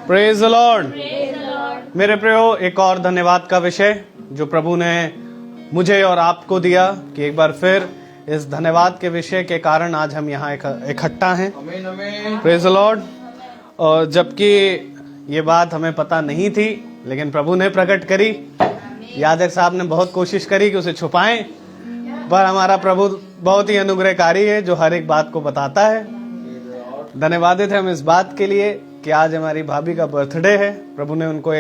Praise the Lord. मेरे प्रियो, एक और धन्यवाद का विषय जो प्रभु ने मुझे और आपको दिया कि एक बार फिर इस धन्यवाद के विषय के कारण आज हम यहाँ इकट्ठा हैं। Praise the Lord. और जबकि ये बात हमें पता नहीं थी, लेकिन प्रभु ने प्रकट करी। याजक साहब ने बहुत कोशिश करी कि उसे छुपाएं, पर हमारा प्रभु बहुत ही अनुग्रहकारी है जो हर एक बात को बताता है। धन्यवादित है हम इस बात के लिए कि आज हमारी भाभी का बर्थडे है। प्रभु ने उनको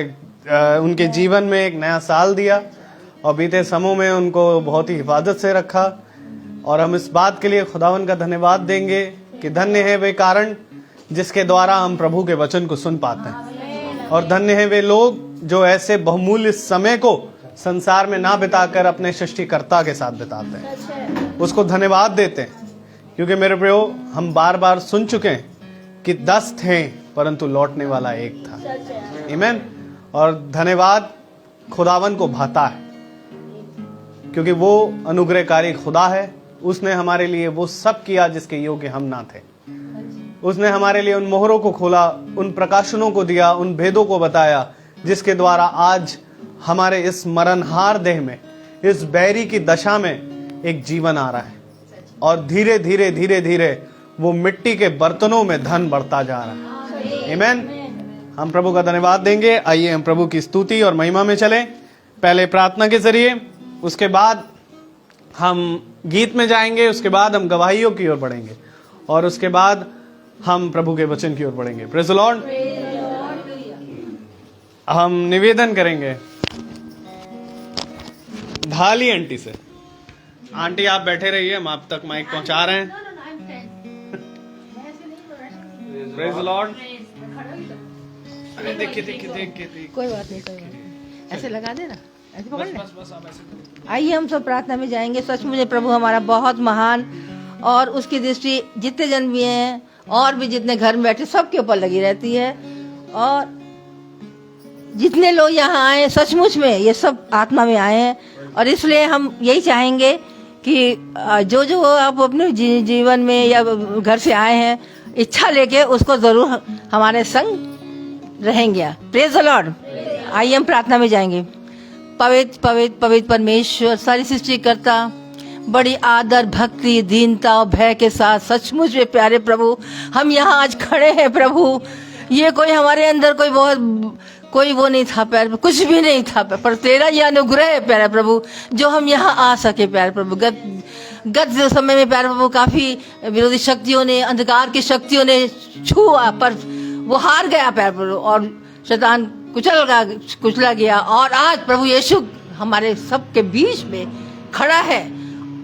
उनके जीवन में एक नया साल दिया और बीते समयों में उनको बहुत ही हिफाजत से रखा। और हम इस बात के लिए खुदावन का धन्यवाद देंगे कि धन्य है वे कारण जिसके द्वारा हम प्रभु के वचन को सुन पाते हैं, और धन्य है वे लोग जो ऐसे बहुमूल्य समय को संसार में ना बिताकर अपने सृष्टिकर्ता के साथ बिताते हैं, उसको धन्यवाद देते हैं। क्योंकि मेरे प्रियो, हम बार बार सुन चुके हैं कि 10 थे परंतु लौटने वाला एक था। आमीन। और धन्यवाद खुदावन को भाता है क्योंकि वो अनुग्रहकारी खुदा है। उसने हमारे लिए वो सब किया जिसके योग्य हम ना थे। उसने हमारे लिए उन मोहरों को खोला, उन प्रकाशनों को दिया, उन भेदों को बताया जिसके द्वारा आज हमारे इस मरणहार देह में, इस बैरी की दशा में एक जीवन आ रहा है। और धीरे धीरे धीरे धीरे वो मिट्टी के बर्तनों में धन बढ़ता जा रहा है। आमीन। हम प्रभु का धन्यवाद देंगे। आइए हम प्रभु की स्तुति और महिमा में चलें। पहले प्रार्थना के जरिए, उसके बाद हम गीत में जाएंगे, उसके बाद हम गवाहियों की ओर बढ़ेंगे और उसके बाद हम प्रभु के वचन की ओर बढ़ेंगे। Praise the Lord. हम निवेदन करेंगे ढाली आंटी से। आंटी आप बैठे रहिए, हम आप तक माइक पहुंचा रहे हैं। Praise the Lord. अरे देखिए कोई बात नहीं, ऐसे लगा देना, ऐसे पकड़ ले। आइए हम सब प्रार्थना में जाएंगे। सचमुच प्रभु हमारा बहुत महान, और उसकी दृष्टि जितने जन भी हैं और भी जितने घर में बैठे सबके ऊपर लगी रहती है। और जितने लोग यहाँ आए सचमुच में ये सब आत्मा में आए हैं, और इसलिए हम यही चाहेंगे कि जो आप अपने जीवन में या घर से आए हैं, इच्छा लेके उसको जरूर हमारे संग रहेंगे। Praise the Lord. आइए हम प्रार्थना में जाएंगे। पवित्र पवित्र पवित्र परमेश्वर, सारी सृष्टिकर्ता, बड़ी आदर, भक्ति, दीनता और भय के साथ सचमुच में प्यारे प्रभु हम यहाँ आज खड़े हैं। प्रभु ये कोई हमारे अंदर कोई वो नहीं था प्यारे, कुछ भी नहीं था, पर तेरा ये अनुग्रह है प्यारे प्रभु जो हम यहाँ आ सके प्यारे प्रभु। गत समय में प्यारे प्रभु काफी विरोधी शक्तियों ने, अंधकार की शक्तियों ने छुआ, पर वो हार गया प्यारे प्रभु, और शैतान कुचला गया। और आज प्रभु यीशु हमारे सबके बीच में खड़ा है।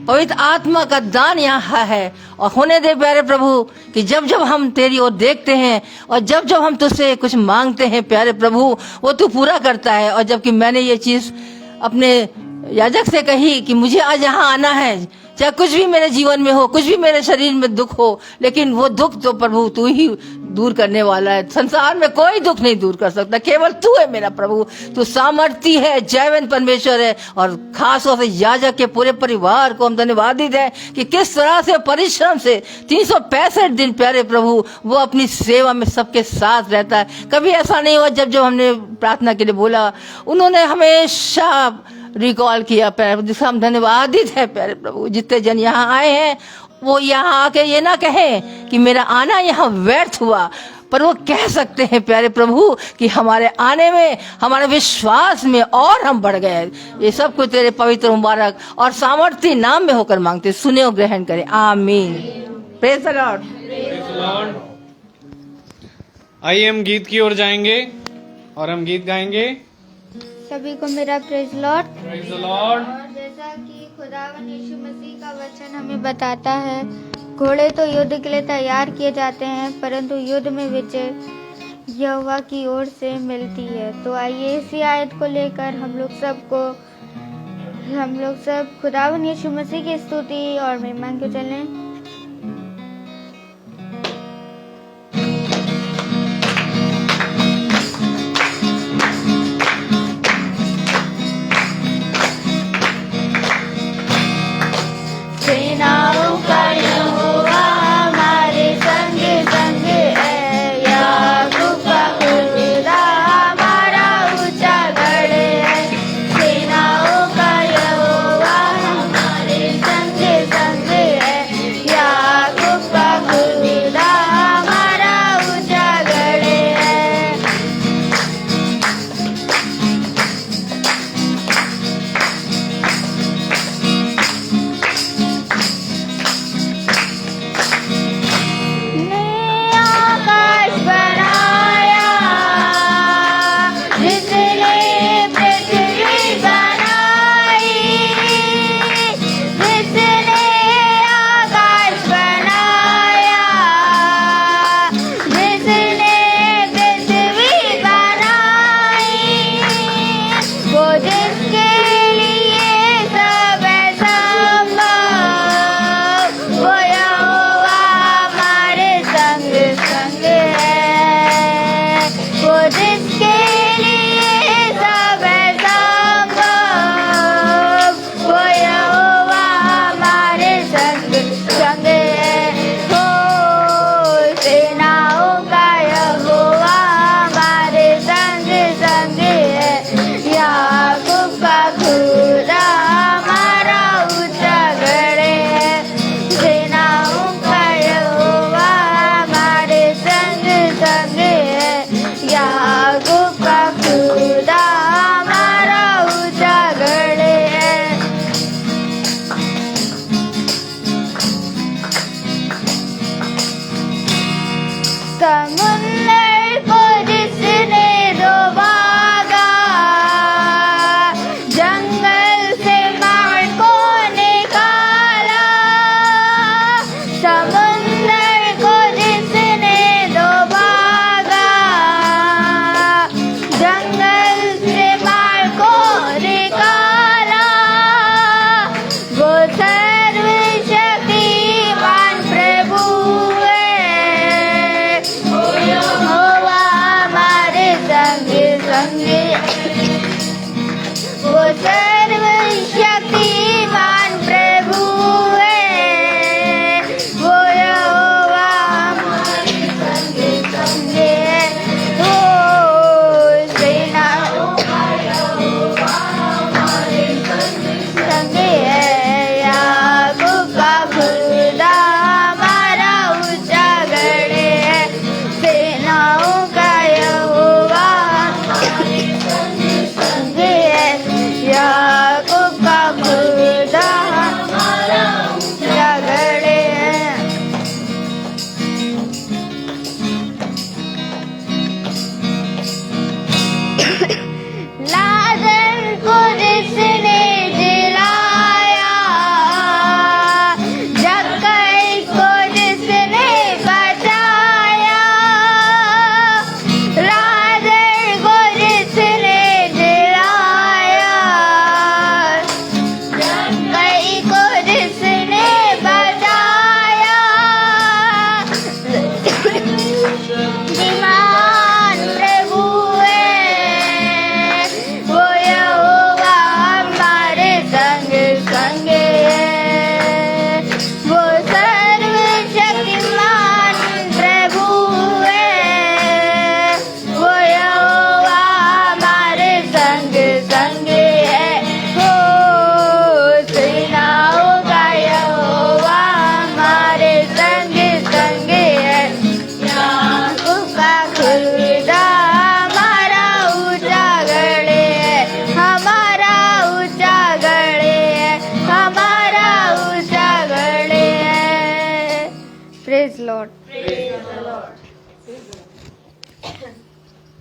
पवित्र आत्मा का दान यहाँ है, और होने दे प्यारे प्रभु कि जब जब हम तेरी ओर देखते हैं और जब जब हम तुझसे कुछ मांगते हैं प्यारे प्रभु, वो तू पूरा करता है। और जबकि मैंने ये चीज अपने याजक से कही कि मुझे आज यहाँ आना है, चाहे कुछ भी मेरे जीवन में हो, कुछ भी मेरे शरीर में दुख हो, लेकिन वो दुख तो प्रभु तू ही दूर करने वाला है। संसार में कोई दुख नहीं दूर कर सकता, केवल तू है मेरा प्रभु। तू सामर्थी है, जयवंत परमेश्वर है। और खास तौर से याजक के पूरे परिवार को हम धन्यवादित है कि किस तरह से परिश्रम से 365 दिन प्यारे प्रभु वो अपनी सेवा में सबके साथ रहता है। कभी ऐसा नहीं हुआ जब हमने प्रार्थना के लिए बोला, उन्होंने हमेशा रिकॉल किया प्यारे, जिसका हम धन्यवादित है प्यारे प्रभु। जितने जन यहाँ आए हैं वो यहाँ आके ये ना कहें कि मेरा आना यहाँ व्यर्थ हुआ, पर वो कह सकते हैं प्यारे प्रभु कि हमारे आने में, हमारे विश्वास में और हम बढ़ गए। ये सब कुछ तेरे पवित्र मुबारक और सामर्थ्य नाम में होकर मांगते, सुने और ग्रहण करें। आमीन। Praise the Lord. आइए हम गीत की ओर जाएंगे और हम गीत गाएंगे। सभी को मेरा praise Lord. Praise the Lord. और जैसा कि खुदावन यीशु मसीह का वचन हमें बताता है, घोड़े तो युद्ध के लिए तैयार किए जाते हैं, परंतु युद्ध में विजय यहोवा की ओर से मिलती है। तो आइए इसी आयत को लेकर हम लोग सब खुदावन यीशु मसीह की स्तुति और महिमा को चलें। सेनाओं का यहोवा हमारे संग संग है, याकूब का खुदा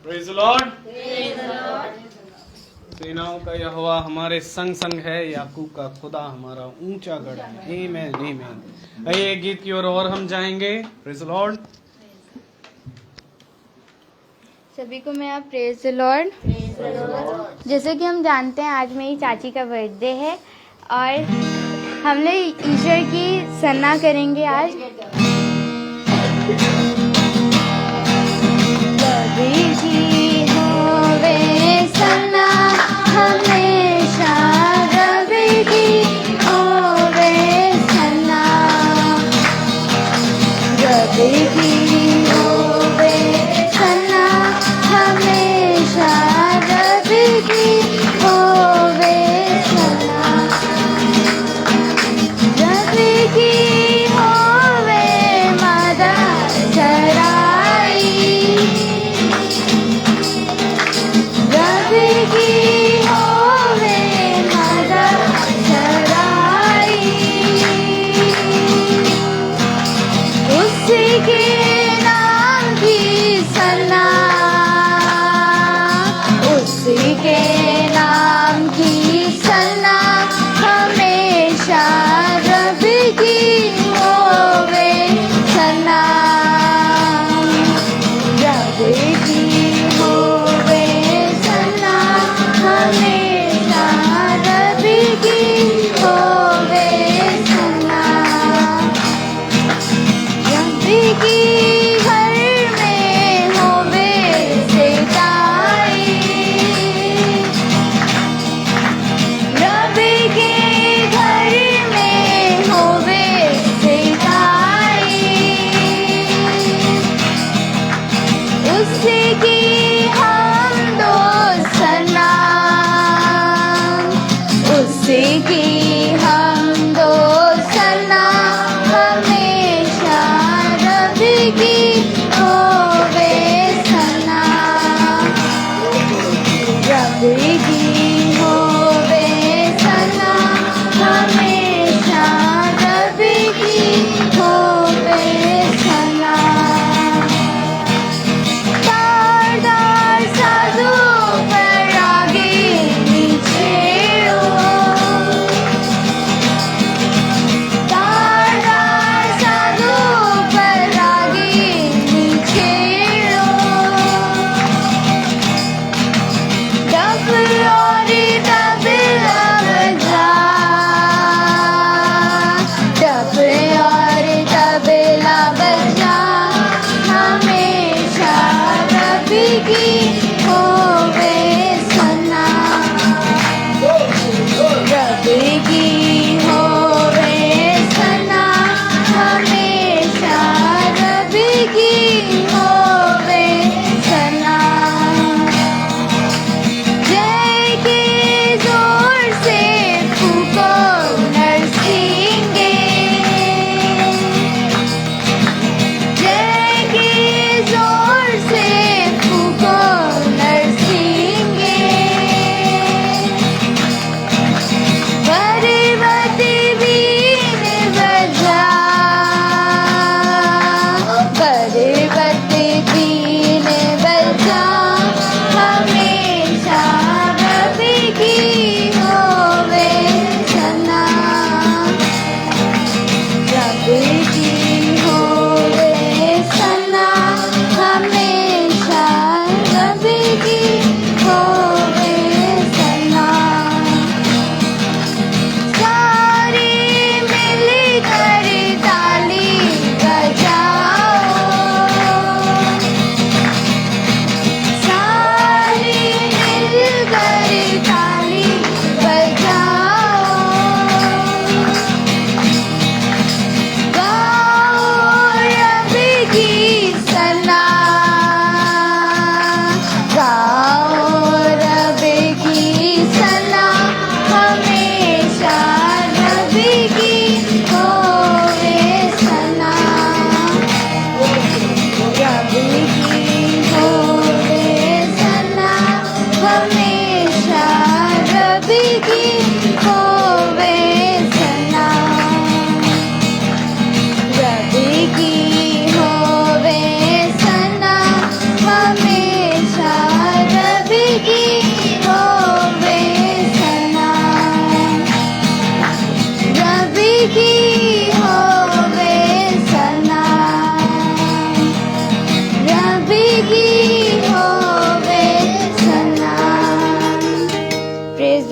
प्रेज द लॉर्ड। सेनाओं का यहोवा हमारे संग संग है, याकूब का खुदा हमारा ऊंचा गढ़ है। आमीन आमीन। आइए एक गीत की ओर और हम जाएंगे। Praise the Lord. सभी को मेरा प्रेज द लॉर्ड। जैसे कि हम जानते हैं आज मेरी चाची का बर्थडे है और हम लोग ईश्वर की सराहना करेंगे आज। कभी भी होवे सना हमेशा, रवि की होवे सना, रवि की होवे सना हमेशा, रवि की होवे सना, रवि की होवे मादा चराई, रवि की होवे मादा चराई, उसी के नाम की सना, उसी के नाम की सना हमेशा, रवि की होवे सना, रवि की होवे सना हमेशा, रवि की होवे सना, रवि की घर में होवे सेताई, रवि के घर में होवे सेताई, उससे की हम दो सना, उससे की हम दो सना हमेशा, रवि की होवे सना, रवि की होवे सना हमेशा, रवि की होवे सना, दादा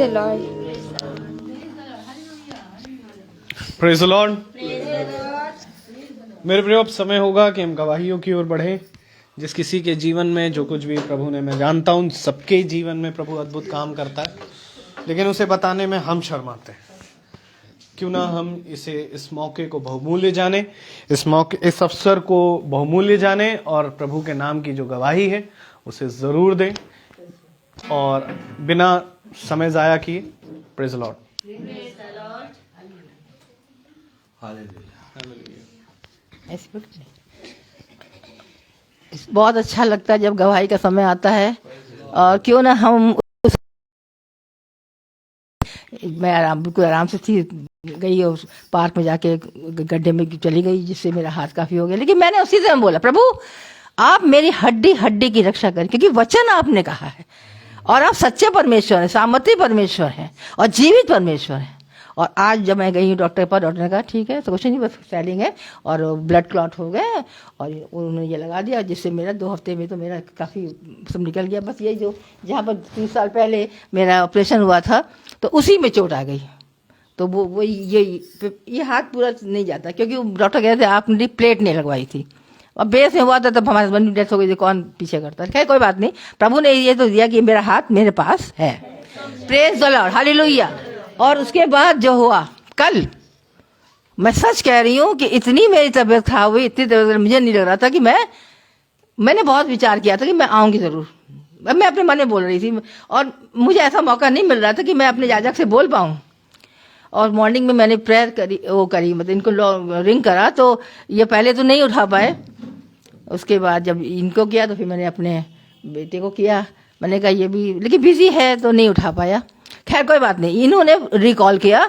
the Lord. Praise the Lord. मेरे प्रिय, अब समय होगा कि हम गवाहियों की ओर बढ़े। जिस किसी के जीवन में जो कुछ भी प्रभु ने, मैं जानता हूं सबके जीवन में प्रभु अद्भुत काम करता है, लेकिन उसे बताने में हम शर्माते हैं। क्यों ना हम इस मौके को बहुमूल्य जाने, इस अवसर को बहुमूल्य जाने और प्रभु के नाम की जो गवाही है उसे जरूर दें और बिना समय जाया किए। Praise the Lord. बहुत अच्छा लगता है जब गवाही का समय आता है। और क्यों ना हम मैं बिल्कुल आराम से थी, गई और पार्क में जाके गड्ढे में चली गई, जिससे मेरा हाथ काफी हो गया। लेकिन मैंने उसी समय बोला, प्रभु आप मेरी हड्डी हड्डी की रक्षा करें, क्योंकि वचन आपने कहा है और आप सच्चे परमेश्वर हैं, सामर्थ्य परमेश्वर हैं और जीवित परमेश्वर हैं। और आज जब मैं गई डॉक्टर पर, डॉक्टर ने कहा ठीक है, तो कुछ नहीं, बस स्वेलिंग है और ब्लड क्लॉट हो गए और उन्होंने ये लगा दिया, जिससे मेरा 2 हफ्ते में तो मेरा काफ़ी सब निकल गया। बस यही जो जहाँ पर 3 साल पहले मेरा ऑपरेशन हुआ था तो उसी में चोट आ गई। तो वो ये हाथ पूरा नहीं जाता, क्योंकि डॉक्टर कह रहे थे आपने प्लेट नहीं लगवाई थी। और बेस में हुआ था तब हमारे हस्बैंड की डेथ हो गई थी, कौन पीछे करता है। खैर कोई बात नहीं, प्रभु ने ये तो दिया कि मेरा हाथ मेरे पास है। Praise the Lord, hallelujah. और उसके बाद जो हुआ कल, मैं सच कह रही हूँ कि इतनी मेरी तबीयत खराब हुई, इतनी तबीयत, मुझे नहीं लग रहा था कि मैंने बहुत विचार किया था कि मैं आऊँगी ज़रूर। मैं अपने मन में बोल रही थी और मुझे ऐसा मौका नहीं मिल रहा था कि मैं अपने याजक से बोल पाऊँ। और मॉर्निंग में मैंने प्रेयर करी मतलब इनको रिंग करा, तो ये पहले तो नहीं उठा पाए। उसके बाद जब इनको किया तो फिर मैंने अपने बेटे को किया। मैंने कहा ये भी, लेकिन बिजी है तो नहीं उठा पाया। खैर कोई बात नहीं, इन्होंने रिकॉल किया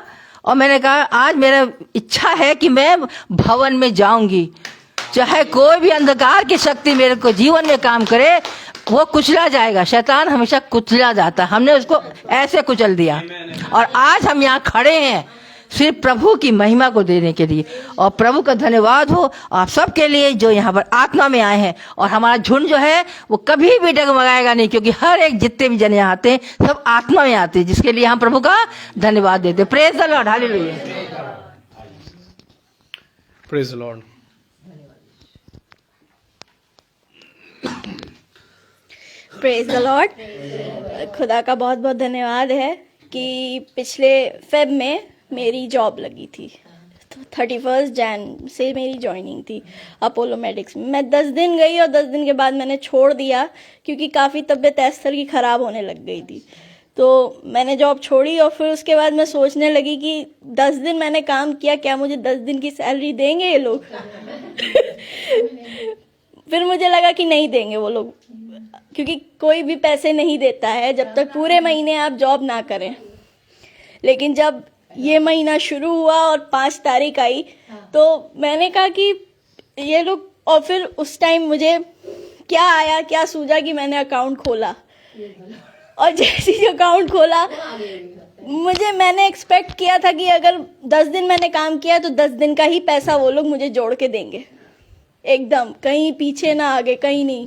और मैंने कहा आज मेरा इच्छा है कि मैं भवन में जाऊंगी, चाहे कोई भी अंधकार की शक्ति मेरे को जीवन में काम करे, वो कुचला जाएगा। शैतान हमेशा कुचला जाता, हमने उसको ऐसे कुचल दिया। और आज हम यहाँ खड़े हैं सिर्फ प्रभु की महिमा को देने के लिए। और प्रभु का धन्यवाद हो आप सबके लिए जो यहाँ पर आत्मा में आए हैं। और हमारा झुंड जो है वो कभी भी डगमगाएगा नहीं, क्योंकि हर एक जितने भी जन यहाँ आते हैं सब आत्मा में आते हैं, जिसके लिए हम प्रभु का धन्यवाद देते हैं। Praise the Lord, hallelujah. Praise the Lord. Praise the Lord. खुदा का बहुत बहुत धन्यवाद है कि पिछले फेब में मेरी जॉब लगी थी। तो 31 जैन से मेरी ज्वाइनिंग थी अपोलो मेडिक्स में। मैं 10 दिन गई और 10 दिन के बाद मैंने छोड़ दिया, क्योंकि काफ़ी तबीयत इस तरह की ख़राब होने लग गई थी। तो मैंने जॉब छोड़ी और फिर उसके बाद मैं सोचने लगी कि 10 दिन मैंने काम किया, क्या मुझे 10 दिन की सैलरी देंगे ये लोग? फिर मुझे लगा कि नहीं देंगे वो लोग, क्योंकि कोई भी पैसे नहीं देता है जब तक पूरे महीने आप जॉब ना करें। लेकिन जब ये महीना शुरू हुआ और 5 तारीख आई तो मैंने कहा कि ये लोग, और फिर उस टाइम मुझे क्या आया, क्या सूझा कि मैंने अकाउंट खोला। और जैसे ही अकाउंट खोला मैंने एक्सपेक्ट किया था कि अगर 10 दिन मैंने काम किया तो 10 दिन का ही पैसा वो लोग मुझे जोड़ के देंगे, एकदम कहीं पीछे ना आगे, कहीं नहीं।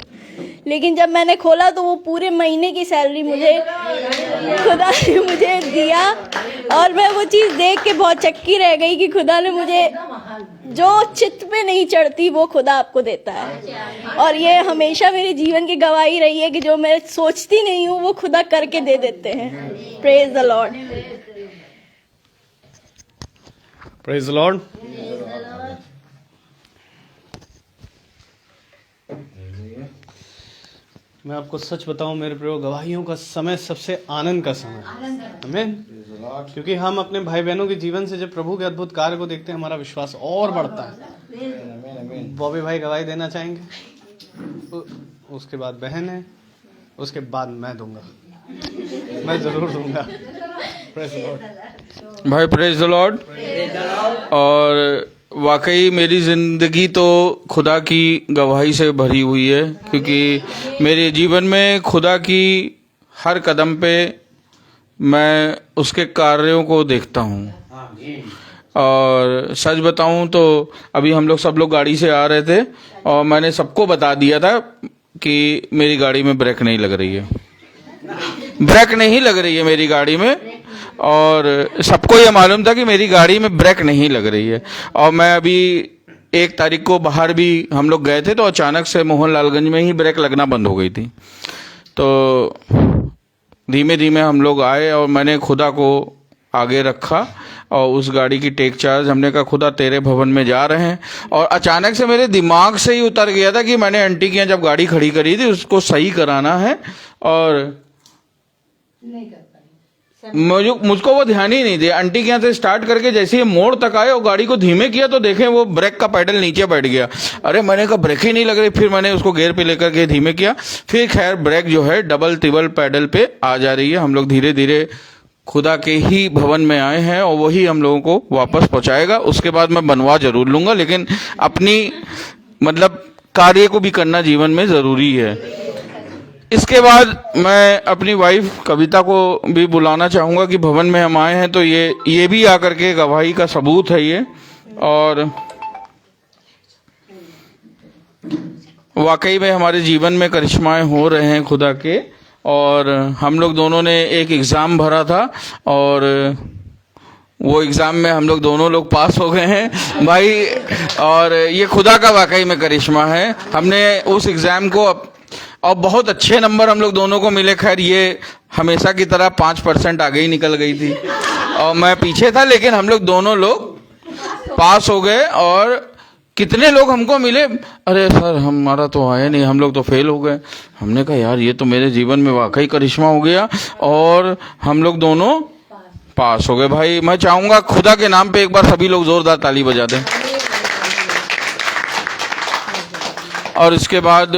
लेकिन जब मैंने खोला तो वो पूरे महीने की सैलरी मुझे खुदा ने मुझे दिया। और मैं वो चीज़ देख के बहुत चक्की रह गई कि खुदा ने मुझे, जो चित्त पे नहीं चढ़ती वो खुदा आपको देता है। और ये हमेशा मेरे जीवन की गवाही रही है कि जो मैं सोचती नहीं हूँ वो खुदा करके दे देते हैं। Praise the Lord. Praise the Lord. मैं आपको सच बताऊं मेरे प्रिय, गवाहियों का समय सबसे आनंद का समय है। आमीन। क्योंकि हम अपने भाई बहनों के जीवन से जब प्रभु के अद्भुत कार्य को देखते हैं, हमारा विश्वास और बढ़ता है। बॉबी भाई गवाही देना चाहेंगे? उसके बाद बहन है, उसके बाद मैं दूंगा, मैं जरूर दूंगा। प्रेज द लॉर्ड भाई, प्रेज द लॉर्ड। और वाकई मेरी ज़िंदगी तो खुदा की गवाही से भरी हुई है, क्योंकि मेरे जीवन में खुदा की हर कदम पे मैं उसके कार्यों को देखता हूँ। और सच बताऊँ तो अभी हम लोग सब लोग गाड़ी से आ रहे थे और मैंने सबको बता दिया था कि मेरी गाड़ी में ब्रेक नहीं लग रही है, ब्रेक नहीं लग रही है मेरी गाड़ी में। और सबको ये मालूम था कि मेरी गाड़ी में ब्रेक नहीं लग रही है। और मैं अभी 1 तारीख को बाहर भी हम लोग गए थे तो अचानक से मोहनलालगंज में ही ब्रेक लगना बंद हो गई थी। तो धीमे धीमे हम लोग आए और मैंने खुदा को आगे रखा और उस गाड़ी की टेक चार्ज हमने कहा खुदा तेरे भवन में जा रहे हैं। और अचानक से मेरे दिमाग से ही उतर गया था कि मैंने आंटी के यहाँ जब गाड़ी खड़ी करी थी उसको सही कराना है और मुझको वो ध्यान ही नहीं दिया। आंटी के यहाँ से स्टार्ट करके जैसे ही मोड़ तक आए और गाड़ी को धीमे किया तो देखें वो ब्रेक का पैडल नीचे बैठ गया। अरे मैंने कहा ब्रेक ही नहीं लग रही। फिर मैंने उसको गियर पे लेकर के धीमे किया। फिर खैर ब्रेक जो है डबल ट्रिबल पैडल पे आ जा रही है। हम लोग धीरे धीरे खुदा के ही भवन में आए हैं और वही हम लोगों को वापस पहुंचाएगा। उसके बाद मैं बनवा जरूर लूंगा, लेकिन अपनी मतलब कार्य को भी करना जीवन में जरूरी है। इसके बाद मैं अपनी वाइफ कविता को भी बुलाना चाहूंगा कि भवन में हम आए हैं तो ये भी आकर के गवाही का सबूत है ये। और वाकई में हमारे जीवन में करिश्माएं हो रहे हैं खुदा के। और हम लोग दोनों ने एक एग्ज़ाम भरा था और वो एग्ज़ाम में हम लोग दोनों लोग पास हो गए हैं भाई। और ये खुदा का वाकई में करिश्मा है। हमने उस एग्ज़ाम को और बहुत अच्छे नंबर हम लोग दोनों को मिले। खैर ये हमेशा की तरह 5% आगे ही निकल गई थी और मैं पीछे था, लेकिन हम लोग दोनों लोग पास हो गए। और कितने लोग हमको मिले, अरे सर हमारा तो आया नहीं, हम लोग तो फेल हो गए। हमने कहा यार ये तो मेरे जीवन में वाकई करिश्मा हो गया और हम लोग दोनों पास हो गए। भाई मैं चाहूंगा खुदा के नाम पे एक बार सभी लोग जोरदार ताली बजा दें। और इसके बाद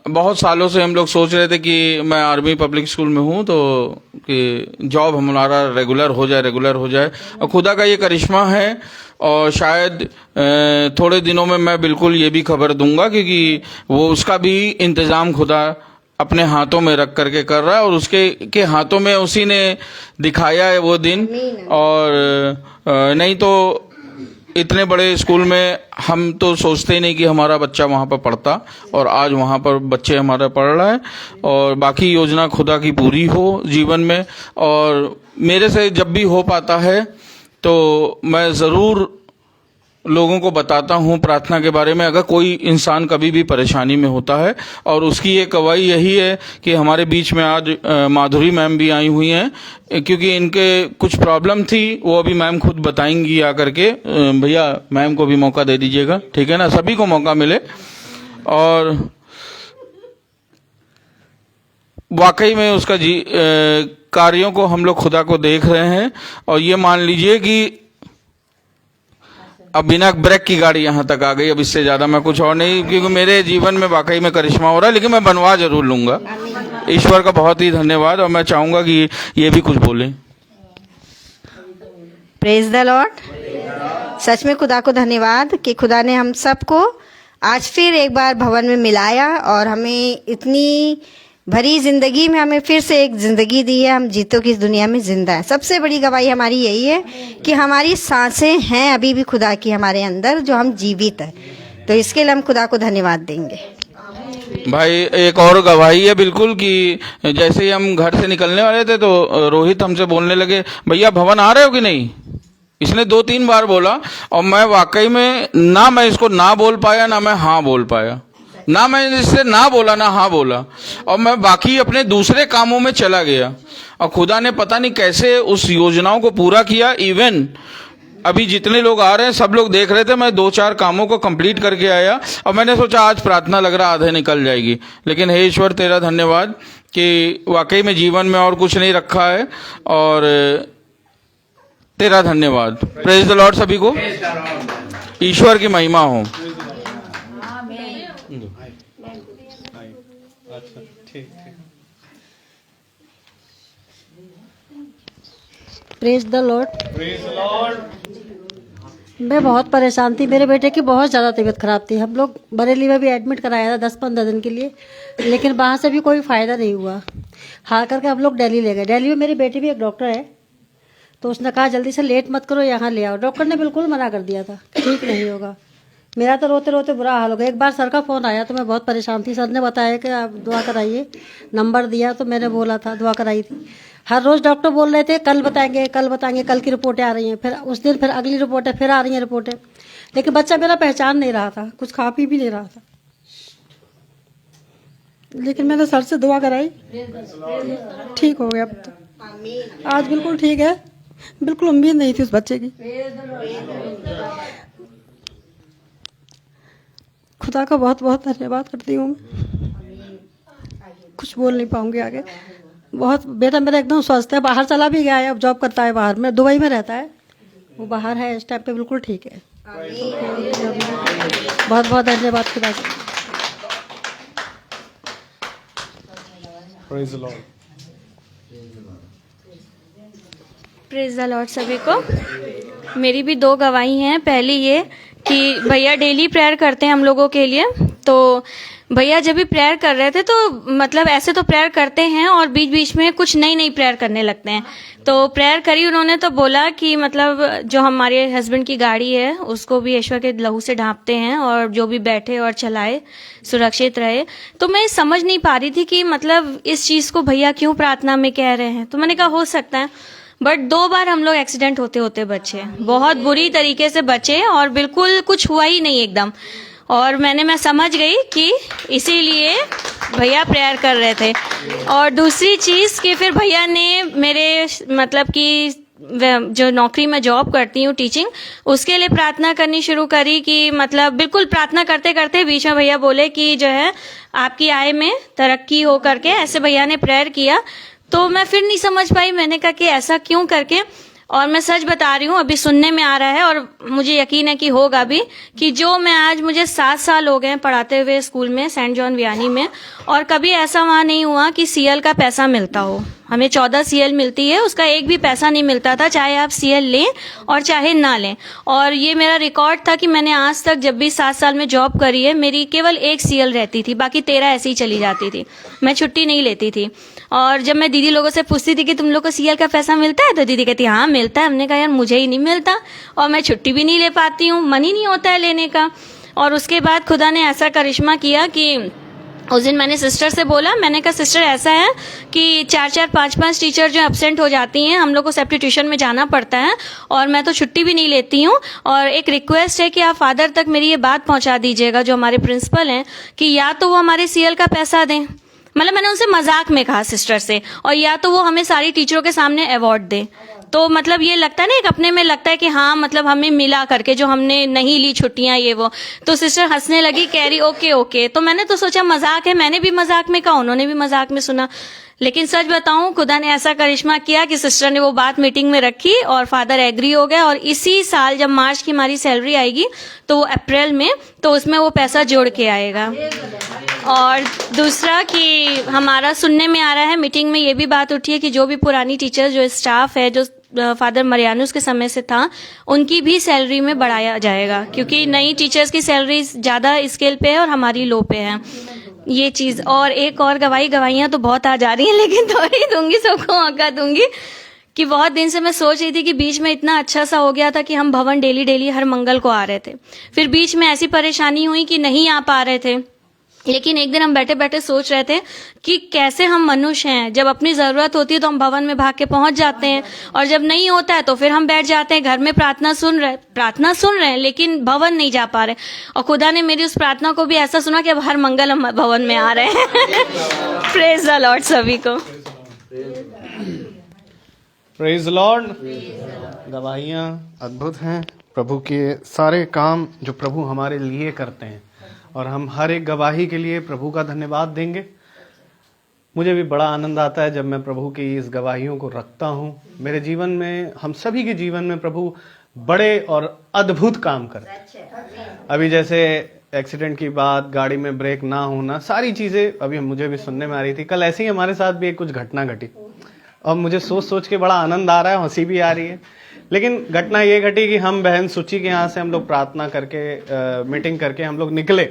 बहुत सालों से हम लोग सोच रहे थे कि मैं आर्मी पब्लिक स्कूल में हूँ तो कि जॉब हमारा रेगुलर हो जाए और खुदा का ये करिश्मा है। और शायद थोड़े दिनों में मैं बिल्कुल ये भी खबर दूंगा क्योंकि वो उसका भी इंतज़ाम खुदा अपने हाथों में रख करके कर रहा है और उसके के हाथों में उसी ने दिखाया है वो दिन। और नहीं तो इतने बड़े स्कूल में हम तो सोचते ही नहीं कि हमारा बच्चा वहाँ पर पढ़ता और आज वहाँ पर बच्चे हमारा पढ़ रहा है। और बाकी योजना खुदा की पूरी हो जीवन में। और मेरे से जब भी हो पाता है तो मैं ज़रूर लोगों को बताता हूँ प्रार्थना के बारे में, अगर कोई इंसान कभी भी परेशानी में होता है। और उसकी एक गवाही यही है कि हमारे बीच में आज माधुरी मैम भी आई हुई हैं, क्योंकि इनके कुछ प्रॉब्लम थी, वो अभी मैम खुद बताएंगी आकर के। भैया मैम को भी मौका दे दीजिएगा, ठीक है ना, सभी को मौका मिले। और वाकई में उसका कार्यों को हम लोग खुदा को देख रहे हैं। और ये मान लीजिए कि अब बिना ब्रेक की गाड़ी यहाँ तक आ गई। अब इससे ज़्यादा मैं कुछ और नहीं, क्योंकि मेरे जीवन में वाकई में करिश्मा हो रहा है, लेकिन मैं बनवा जरूर लूँगा। ईश्वर का बहुत ही धन्यवाद। और मैं चाहूँगा कि ये भी कुछ बोलें। Praise the Lord. सच में खुदा को धन्यवाद कि खुदा ने हम सबको आज फिर एक बार भवन में मिलाया और हमें इतनी भरी जिंदगी में हमें फिर से एक जिंदगी दी है। हम जीतों की इस दुनिया में जिंदा है। सबसे बड़ी गवाही हमारी यही है कि हमारी सांसें हैं अभी भी खुदा की हमारे अंदर, जो हम जीवित है। तो इसके लिए हम खुदा को धन्यवाद देंगे। भाई एक और गवाही है बिल्कुल कि जैसे ही हम घर से निकलने वाले थे तो रोहित हमसे बोलने लगे, भैया भवन आ रहे हो कि नहीं। इसने 2-3 बार बोला और मैं वाकई में ना मैं इसको ना बोल पाया, ना मैं हाँ बोल पाया, ना मैं इससे ना बोला ना हाँ बोला। और मैं बाकी अपने दूसरे कामों में चला गया और खुदा ने पता नहीं कैसे उस योजनाओं को पूरा किया। इवन अभी जितने लोग आ रहे हैं सब लोग देख रहे थे, मैं 2-4 कामों को कंप्लीट करके आया और मैंने सोचा आज प्रार्थना लग रहा आधे निकल जाएगी, लेकिन हे ईश्वर तेरा धन्यवाद कि वाकई में जीवन में और कुछ नहीं रखा है। और तेरा धन्यवाद। प्रेज द लॉर्ड सभी को। ईश्वर की महिमा हो। Praise the Lord. मैं बहुत परेशान थी। मेरे बेटे की बहुत ज़्यादा तबीयत खराब थी। हम लोग बरेली में भी एडमिट कराया था 10-15 दिन के लिए, लेकिन वहाँ से भी कोई फ़ायदा नहीं हुआ। हार करके हम लोग दिल्ली ले गए। दिल्ली में मेरी बेटी भी एक डॉक्टर है, तो उसने कहा जल्दी से लेट मत करो, यहाँ ले आओ। डॉक्टर ने बिल्कुल मना कर दिया था, ठीक नहीं होगा। मेरा तो रोते रोते बुरा हाल हो गया। एक बार सर का फ़ोन आया तो मैं बहुत परेशान थी। सर ने बताया कि आप दुआ कराइए, नंबर दिया तो मैंने बोला था, दुआ कराई थी। हर रोज़ डॉक्टर बोल रहे थे कल बताएंगे, कल बताएंगे, कल की रिपोर्टें आ रही हैं। फिर उस दिन फिर अगली रिपोर्टें, फिर आ रही हैं रिपोर्टें। लेकिन बच्चा मेरा पहचान नहीं रहा था, कुछ खा पी भी नहीं रहा था। लेकिन मैंने सर से दुआ कराई, ठीक हो गया। अब तो आज बिल्कुल ठीक है। बिल्कुल उम्मीद नहीं थी उस बच्चे की। खुदा का बहुत बहुत धन्यवाद करती हूँ। कुछ बोल नहीं पाऊंगी आगे। बहुत बेटा मेरा एकदम स्वस्थ है, बाहर चला भी गया है, अब जॉब करता है बाहर में, दुबई में रहता है, वो बाहर है इस टाइम पे, बिल्कुल ठीक है। बहुत बहुत धन्यवाद खुदा का। Praise the Lord. Praise the Lord सभी को। मेरी भी 2 गवाही हैं। पहली ये कि भैया डेली प्रेयर करते हैं हम लोगों के लिए। तो भैया जब भी प्रेयर कर रहे थे तो मतलब ऐसे तो प्रेयर करते हैं और बीच बीच में कुछ नई नई प्रेयर करने लगते हैं। तो प्रेयर करी उन्होंने तो बोला कि मतलब जो हमारे हस्बैंड की गाड़ी है उसको भी यीशु के लहू से ढांपते हैं और जो भी बैठे और चलाए सुरक्षित रहे। तो मैं समझ नहीं पा रही थी कि मतलब इस चीज़ को भैया क्यों प्रार्थना में कह रहे हैं। तो मैंने कहा हो सकता है, बट 2 बार हम लोग एक्सीडेंट होते होते बचे, बहुत बुरी तरीके से बचे और बिल्कुल कुछ हुआ ही नहीं एकदम। और मैं समझ गई कि इसीलिए भैया प्रेयर कर रहे थे। और दूसरी चीज़ कि फिर भैया ने मेरे मतलब कि जो नौकरी में जॉब करती हूँ टीचिंग, उसके लिए प्रार्थना करनी शुरू करी कि मतलब बिल्कुल प्रार्थना करते करते बीच में भैया बोले कि जो है आपकी आय में तरक्की हो करके, ऐसे भैया ने प्रेयर किया। तो मैं फिर नहीं समझ पाई, मैंने कहा कि ऐसा क्यों करके। और मैं सच बता रही हूँ, अभी सुनने में आ रहा है और मुझे यकीन है कि होगा भी, कि जो मैं आज मुझे 7 साल हो गए पढ़ाते हुए स्कूल में सेंट जॉन वियानी में, और कभी ऐसा वहाँ नहीं हुआ कि सीएल का पैसा मिलता हो। हमें 14 सीएल मिलती है, उसका एक भी पैसा नहीं मिलता था, चाहे आप सीएल लें और चाहे ना लें। और ये मेरा रिकॉर्ड था कि मैंने आज तक जब भी 7 साल में जॉब करी है, मेरी केवल 1 सीएल रहती थी, बाकी 13 ऐसे ही चली जाती थी। मैं छुट्टी नहीं लेती थी। और जब मैं दीदी लोगों से पूछती थी कि तुम लोग को सीएल का पैसा मिलता है, तो दीदी कहती हाँ मिलता है। हमने कहा यार मुझे ही नहीं मिलता और मैं छुट्टी भी नहीं ले पाती हूँ, मन ही नहीं होता है लेने का। और उसके बाद खुदा ने ऐसा करिश्मा किया कि उस दिन मैंने सिस्टर से बोला, मैंने कहा सिस्टर ऐसा है कि 4-4, 5-5 टीचर जो एब्सेंट हो जाती हैं, हम लोग को सब्स्टिट्यूशन में जाना पड़ता है और मैं तो छुट्टी भी नहीं लेती हूँ। और एक रिक्वेस्ट है कि आप फादर तक मेरी ये बात पहुँचा दीजिएगा, जो हमारे प्रिंसिपल हैं, कि या तो वो हमारे सीएल का पैसा दें, मतलब मैंने उनसे मजाक में कहा सिस्टर से, और या तो वो हमें सारी टीचरों के सामने अवार्ड दें। तो मतलब ये लगता है ना, एक अपने में लगता है कि हाँ मतलब हमें मिला करके, जो हमने नहीं ली छुट्टियां ये वो। तो सिस्टर हंसने लगी, कह रही ओके ओके। तो मैंने तो सोचा मजाक है, मैंने भी मजाक में कहा, उन्होंने भी मजाक में सुना। लेकिन सच बताऊं, खुदा ने ऐसा करिश्मा किया कि सिस्टर ने वो बात मीटिंग में रखी और फादर एग्री हो गया। और इसी साल जब मार्च की हमारी सैलरी आएगी, तो वो अप्रैल में, तो उसमें वो पैसा जोड़ के आएगा। और दूसरा कि हमारा सुनने में आ रहा है, मीटिंग में ये भी बात उठी है कि जो भी पुरानी टीचर, जो स्टाफ है, जो फादर मरियानुस के समय से था, उनकी भी सैलरी में बढ़ाया जाएगा, क्योंकि नई टीचर्स की सैलरी ज़्यादा स्केल पे है और हमारी लो पे है ये चीज़। और एक और गवाहियाँ तो बहुत आ जा रही हैं, लेकिन थोड़ी दूंगी, सबको मौका दूंगी। कि बहुत दिन से मैं सोच रही थी कि बीच में इतना अच्छा सा हो गया था कि हम भवन डेली हर मंगल को आ रहे थे, फिर बीच में ऐसी परेशानी हुई कि नहीं आ पा रहे थे। लेकिन एक दिन हम बैठे बैठे सोच रहे थे कि कैसे हम मनुष्य हैं, जब अपनी ज़रूरत होती है तो हम भवन में भाग के पहुंच जाते हैं, और जब नहीं होता है तो फिर हम बैठ जाते हैं घर में, प्रार्थना सुन रहे हैं लेकिन भवन नहीं जा पा रहे। और खुदा ने मेरी उस प्रार्थना को भी ऐसा सुना कि अब हर मंगल हम भवन में आ रहे हैं। प्रेज द लॉर्ड सभी को। Praise the Lord. गवाहियाँ अद्भुत हैं, प्रभु के सारे काम जो प्रभु हमारे लिए करते हैं, और हम हर एक गवाही के लिए प्रभु का धन्यवाद देंगे। मुझे भी बड़ा आनंद आता है जब मैं प्रभु की इस गवाहियों को रखता हूँ। मेरे जीवन में, हम सभी के जीवन में प्रभु बड़े और अद्भुत काम करते हैं। अभी जैसे एक्सीडेंट की बात, गाड़ी में ब्रेक ना होना, सारी चीज़ें अभी मुझे भी सुनने में आ रही थी। कल ऐसे ही हमारे साथ भी एक कुछ घटना घटी और मुझे सोच के बड़ा आनंद आ रहा है, हंसी भी आ रही है। लेकिन घटना ये घटी कि हम बहन सुची के यहाँ से हम लोग प्रार्थना करके मीटिंग करके हम लोग निकले।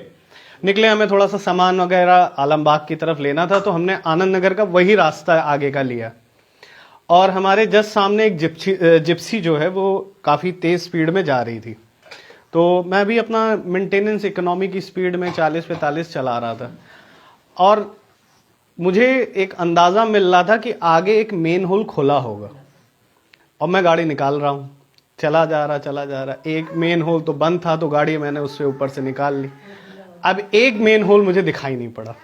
हमें थोड़ा सा सामान वगैरह आलमबाग की तरफ लेना था, तो हमने आनंद नगर का वही रास्ता आगे का लिया। और हमारे जस्ट सामने एक जिप्सी जो है वो काफ़ी तेज़ स्पीड में जा रही थी। तो मैं भी अपना मेंटेनेंस इकोनॉमी की स्पीड में 40-45 चला रहा था और मुझे एक अंदाज़ा मिल रहा था कि आगे एक मेन होल खुला होगा और मैं गाड़ी निकाल रहा हूँ, चला जा रहा। एक मेन होल तो बंद था तो गाड़ी मैंने उससे ऊपर से निकाल ली। अब एक मेन होल मुझे दिखाई नहीं पड़ा।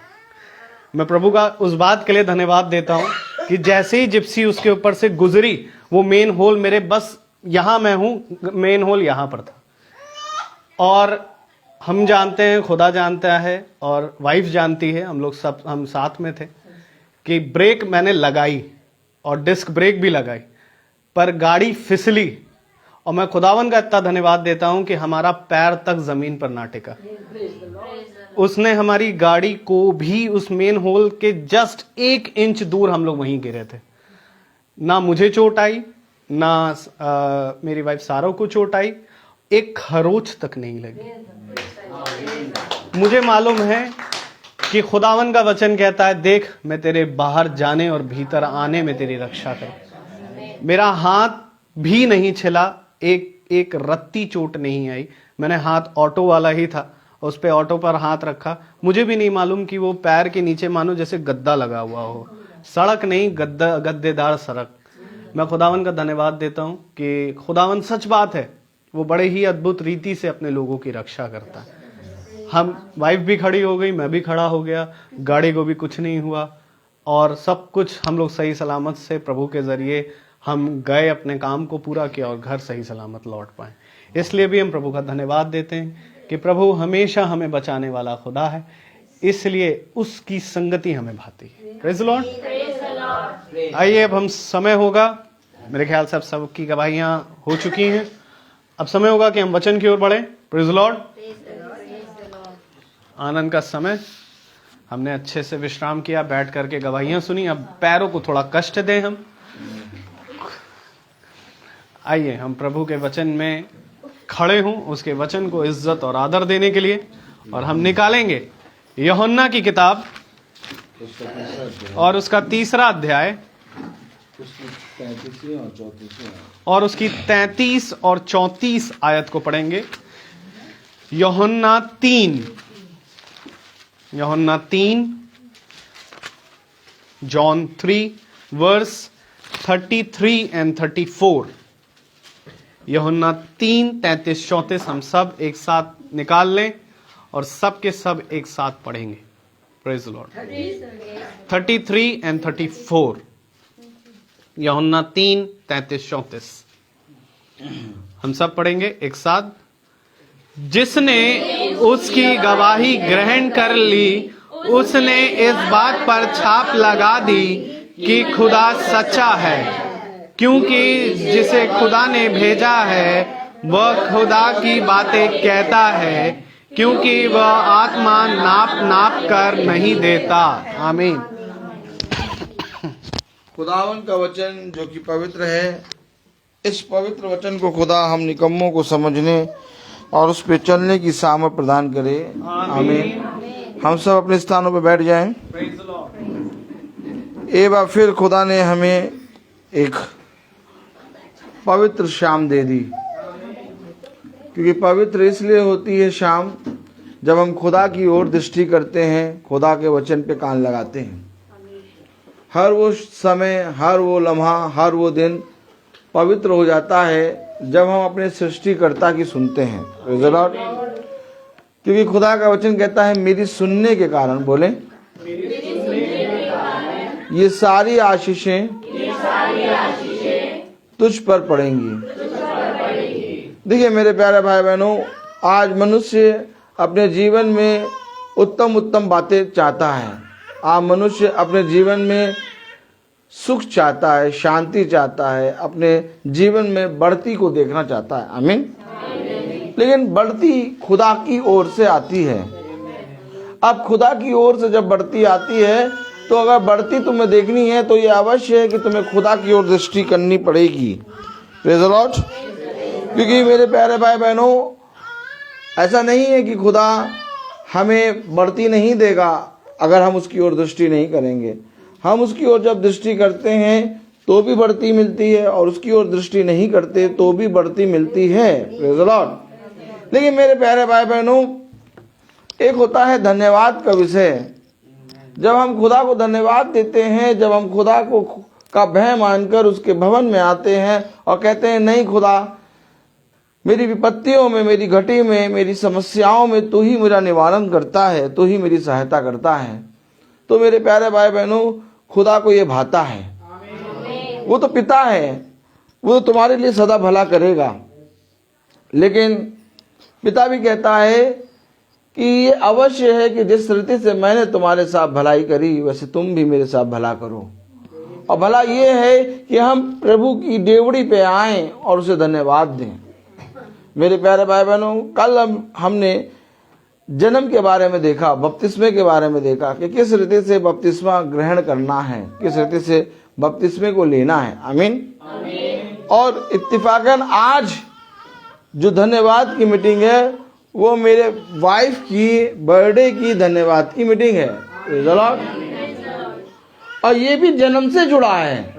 मैं प्रभु का उस बात के लिए धन्यवाद देता हूँ कि जैसे ही जिप्सी उसके ऊपर से गुजरी वो मेन होल मेरे बस यहाँ मैं हूँ, मेन होल यहाँ पर था। और हम जानते हैं, खुदा जानता है और वाइफ जानती है, हम लोग सब हम साथ में थे कि ब्रेक मैंने लगाई और डिस्क ब्रेक भी लगाई पर गाड़ी फिसली और मैं खुदावन का इतना धन्यवाद देता हूं कि हमारा पैर तक जमीन पर ना टिका। उसने हमारी गाड़ी को भी उस मेन होल के जस्ट 1 इंच दूर हम लोग वहीं गिरे थे। ना मुझे चोट आई, ना मेरी वाइफ सारो को चोट आई, एक खरोच तक नहीं लगी। मुझे मालूम है कि खुदावन का वचन कहता है, देख मैं तेरे बाहर जाने और भीतर आने में तेरी रक्षा कर। मेरा हाथ भी नहीं छिला, एक रत्ती चोट नहीं आई। मैंने हाथ ऑटो वाला ही था, उस पे ऑटो पर हाथ रखा। मुझे भी नहीं मालूम कि वो पैर के नीचे मानो जैसे गद्दा लगा हुआ हो, सड़क नहीं गद्देदार सड़क। मैं खुदावन का धन्यवाद देता हूँ कि खुदावन सच बात है, वो बड़े ही अद्भुत रीति से अपने लोगों की रक्षा करता है। हम वाइफ भी खड़ी हो गई, मैं भी खड़ा हो गया, गाड़ी को भी कुछ नहीं हुआ और सब कुछ हम लोग सही सलामत से प्रभु के जरिए हम गए, अपने काम को पूरा किया और घर सही सलामत लौट पाए। इसलिए भी हम प्रभु का धन्यवाद देते हैं कि प्रभु हमेशा हमें बचाने वाला खुदा है, इसलिए उसकी संगति हमें भाती है। Praise the Lord. आइए अब हम समय होगा, मेरे ख्याल से अब सबकी गवाहियां हो चुकी हैं, अब समय होगा कि हम वचन की ओर बढ़े। Praise the Lord. आनंद का समय, हमने अच्छे से विश्राम किया, बैठ करके गवाहियां सुनी, अब पैरों को थोड़ा कष्ट दें हम। आइए हम प्रभु के वचन में खड़े हों, उसके वचन को इज्जत और आदर देने के लिए, और हम निकालेंगे यूहन्ना की किताब और उसका 3रा अध्याय और उसकी 33 और 34 आयत को पढ़ेंगे। यूहन्ना 3 John 3 verse 33 and 34। यूहन्ना 3 33 34 हम सब एक साथ निकाल लें और सब के सब एक साथ पढ़ेंगे। Praise the Lord. 33 and 34 यूहन्ना 3 33 34 हम सब पढ़ेंगे एक साथ। जिसने उसकी गवाही ग्रहण कर ली, उसने इस बात पर छाप लगा दी कि खुदा सच्चा है, क्योंकि जिसे खुदा ने भेजा है वह खुदा की बातें कहता है, क्योंकि वह आत्मा नाप कर नहीं देता। आमीन। खुदावन का वचन जो कि पवित्र है, इस पवित्र वचन को खुदा हम निकम्मों को समझने और उस पे चलने की सामर्थ प्रदान करे। आमीन। हम सब अपने स्थानों पर बैठ जाएं। एक बार फिर खुदा ने हमें एक पवित्र शाम दे दी, क्योंकि पवित्र इसलिए होती है शाम जब हम खुदा की ओर दृष्टि करते हैं, खुदा के वचन पे कान लगाते हैं। हर वो समय, हर वो लम्हा, हर वो दिन पवित्र हो जाता है जब हम अपने सृष्टिकर्ता की सुनते हैं। Praise the Lord. क्योंकि खुदा का वचन कहता है, मेरी सुनने के कारण, बोले, ये सारी आशीषें तुझ पर पड़ेंगी। देखिए मेरे प्यारे भाई बहनों, आज मनुष्य अपने जीवन में उत्तम बातें चाहता है। आज मनुष्य अपने जीवन में सुख चाहता है, शांति चाहता है, अपने जीवन में बढ़ती को देखना चाहता है। आमीन। लेकिन बढ़ती खुदा की ओर से आती है। अब खुदा की ओर से जब बढ़ती आती है, तो अगर बढ़ती तुम्हें देखनी है तो ये अवश्य है कि तुम्हें खुदा की ओर दृष्टि करनी पड़ेगी। Praise the Lord. क्योंकि मेरे प्यारे भाई बहनों, ऐसा नहीं है कि खुदा हमें बढ़ती नहीं देगा अगर हम उसकी ओर दृष्टि नहीं करेंगे। हम उसकी ओर जब दृष्टि करते हैं तो भी बढ़ती मिलती है, और उसकी ओर दृष्टि नहीं करते तो भी बढ़ती मिलती है। Praise the Lord. लेकिन मेरे प्यारे भाई बहनों, एक होता है धन्यवाद का विषय। जब हम खुदा को धन्यवाद देते हैं, जब हम खुदा को का भय मानकर उसके भवन में आते हैं और कहते हैं नहीं खुदा, मेरी विपत्तियों में, मेरी घटी में, मेरी समस्याओं में तू ही मेरा निवारण करता है, तू ही मेरी सहायता करता है, तो मेरे प्यारे भाई बहनों, खुदा को ये भाता है। वो तो पिता है, वो तो तुम्हारे लिए सदा भला करेगा। लेकिन पिता भी कहता है कि ये अवश्य है कि जिस रीति से मैंने तुम्हारे साथ भलाई करी वैसे तुम भी मेरे साथ भला करो। और भला ये है कि हम प्रभु की डेवड़ी पे आएं और उसे धन्यवाद दें। मेरे प्यारे भाई बहनों, कल हमने जन्म के बारे में देखा, बपतिस्मे के बारे में देखा कि किस रीति से बपतिस्मा ग्रहण करना है, किस रीति से बपतिस्मे को लेना है। आमीन। और इत्तिफाकन आज जो धन्यवाद की मीटिंग है वो मेरे वाइफ की बर्थडे की धन्यवाद की मीटिंग है। Praise the Lord. और ये भी जन्म से जुड़ा है।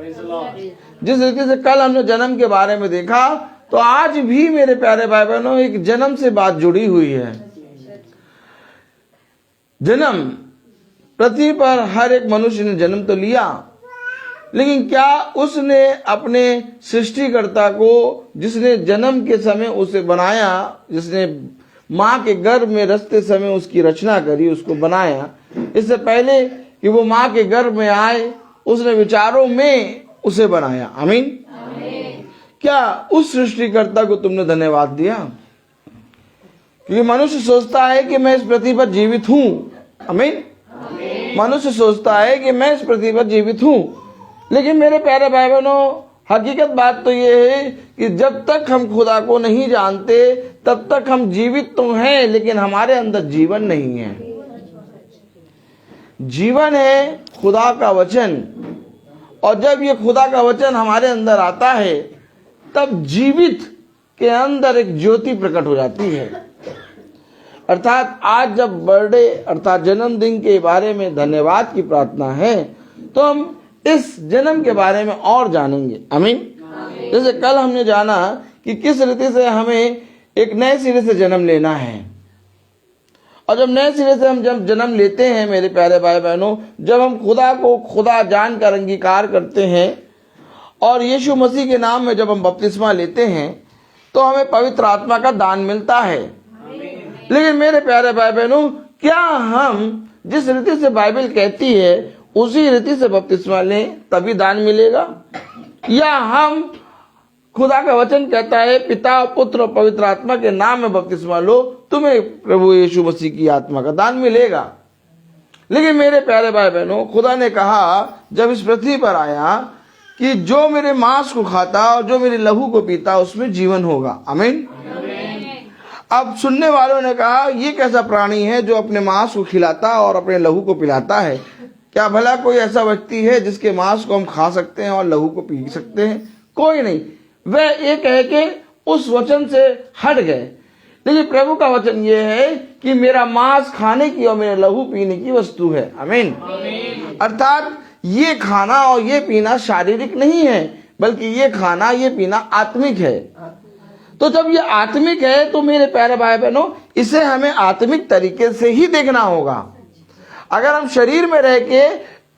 जिस रीति से कल हमने जन्म के बारे में देखा, तो आज भी मेरे प्यारे भाई बहनों एक जन्म से बात जुड़ी हुई है। जन्म, पृथ्वी पर हर एक मनुष्य ने जन्म तो लिया, लेकिन क्या उसने अपने सृष्टिकर्ता को, जिसने जन्म के समय उसे बनाया, जिसने माँ के गर्भ में रचते समय उसकी रचना करी, उसको बनाया, इससे पहले कि वो माँ के गर्भ में आए उसने विचारों में उसे बनाया। आमीन। क्या उस सृष्टिकर्ता को तुमने धन्यवाद दिया? क्योंकि मनुष्य सोचता है कि मैं इस पृथ्वी पर जीवित हूं। आमीन। मनुष्य सोचता है कि मैं इस पृथ्वी पर जीवित हूं, लेकिन मेरे प्यारे भाई बहनों, हकीकत बात तो ये है कि जब तक हम खुदा को नहीं जानते तब तक हम जीवित तो हैं, लेकिन हमारे अंदर जीवन नहीं है। जीवन है खुदा का वचन, और जब ये खुदा का वचन हमारे अंदर आता है तब जीवित के अंदर एक ज्योति प्रकट हो जाती है। अर्थात आज जब बर्थडे अर्थात जन्मदिन के बारे में धन्यवाद की प्रार्थना है, तो हम इस जन्म के बारे में और जानेंगे। आमीन। जैसे कल हमने जाना कि किस रीति से हमें एक नए सिरे से जन्म लेना है, और जब नए सिरे से हम जब जन्म लेते हैं मेरे प्यारे भाई बहनों, जब हम खुदा को खुदा जानकर अंगीकार करते हैं और यीशु मसीह के नाम में जब हम बपतिस्मा लेते हैं, तो हमें पवित्र आत्मा का दान मिलता है। लेकिन मेरे प्यारे भाई बहनों, क्या हम जिस रीति से बाइबल कहती है उसी रीति से बपतिस्मा लें तभी दान मिलेगा, या हम खुदा का वचन कहता है पिता, पुत्र और पवित्र आत्मा के नाम में बपतिस्मा लो, तुम्हें प्रभु यीशु मसीह की आत्मा का दान मिलेगा। लेकिन मेरे प्यारे भाई बहनों, खुदा ने कहा जब इस पृथ्वी पर आया कि जो मेरे मांस को खाता और जो मेरे लहू को पीता उसमें जीवन होगा। आमीन। अब सुनने वालों ने कहा ये कैसा प्राणी है जो अपने मांस को खिलाता और अपने लहू को पिलाता है? क्या भला कोई ऐसा व्यक्ति है जिसके मांस को हम खा सकते हैं और लहू को पी सकते हैं? कोई नहीं। वह ये कह के उस वचन से हट गए। लेकिन प्रभु का वचन ये है कि मेरा मांस खाने की और मेरा लहू पीने की वस्तु है। आमीन। अर्थात ये खाना और ये पीना शारीरिक नहीं है, बल्कि ये खाना ये पीना आत्मिक है। तो जब ये आत्मिक है तो मेरे प्यारे भाई बहनों, इसे हमें आत्मिक तरीके से ही देखना होगा। अगर हम शरीर में रह के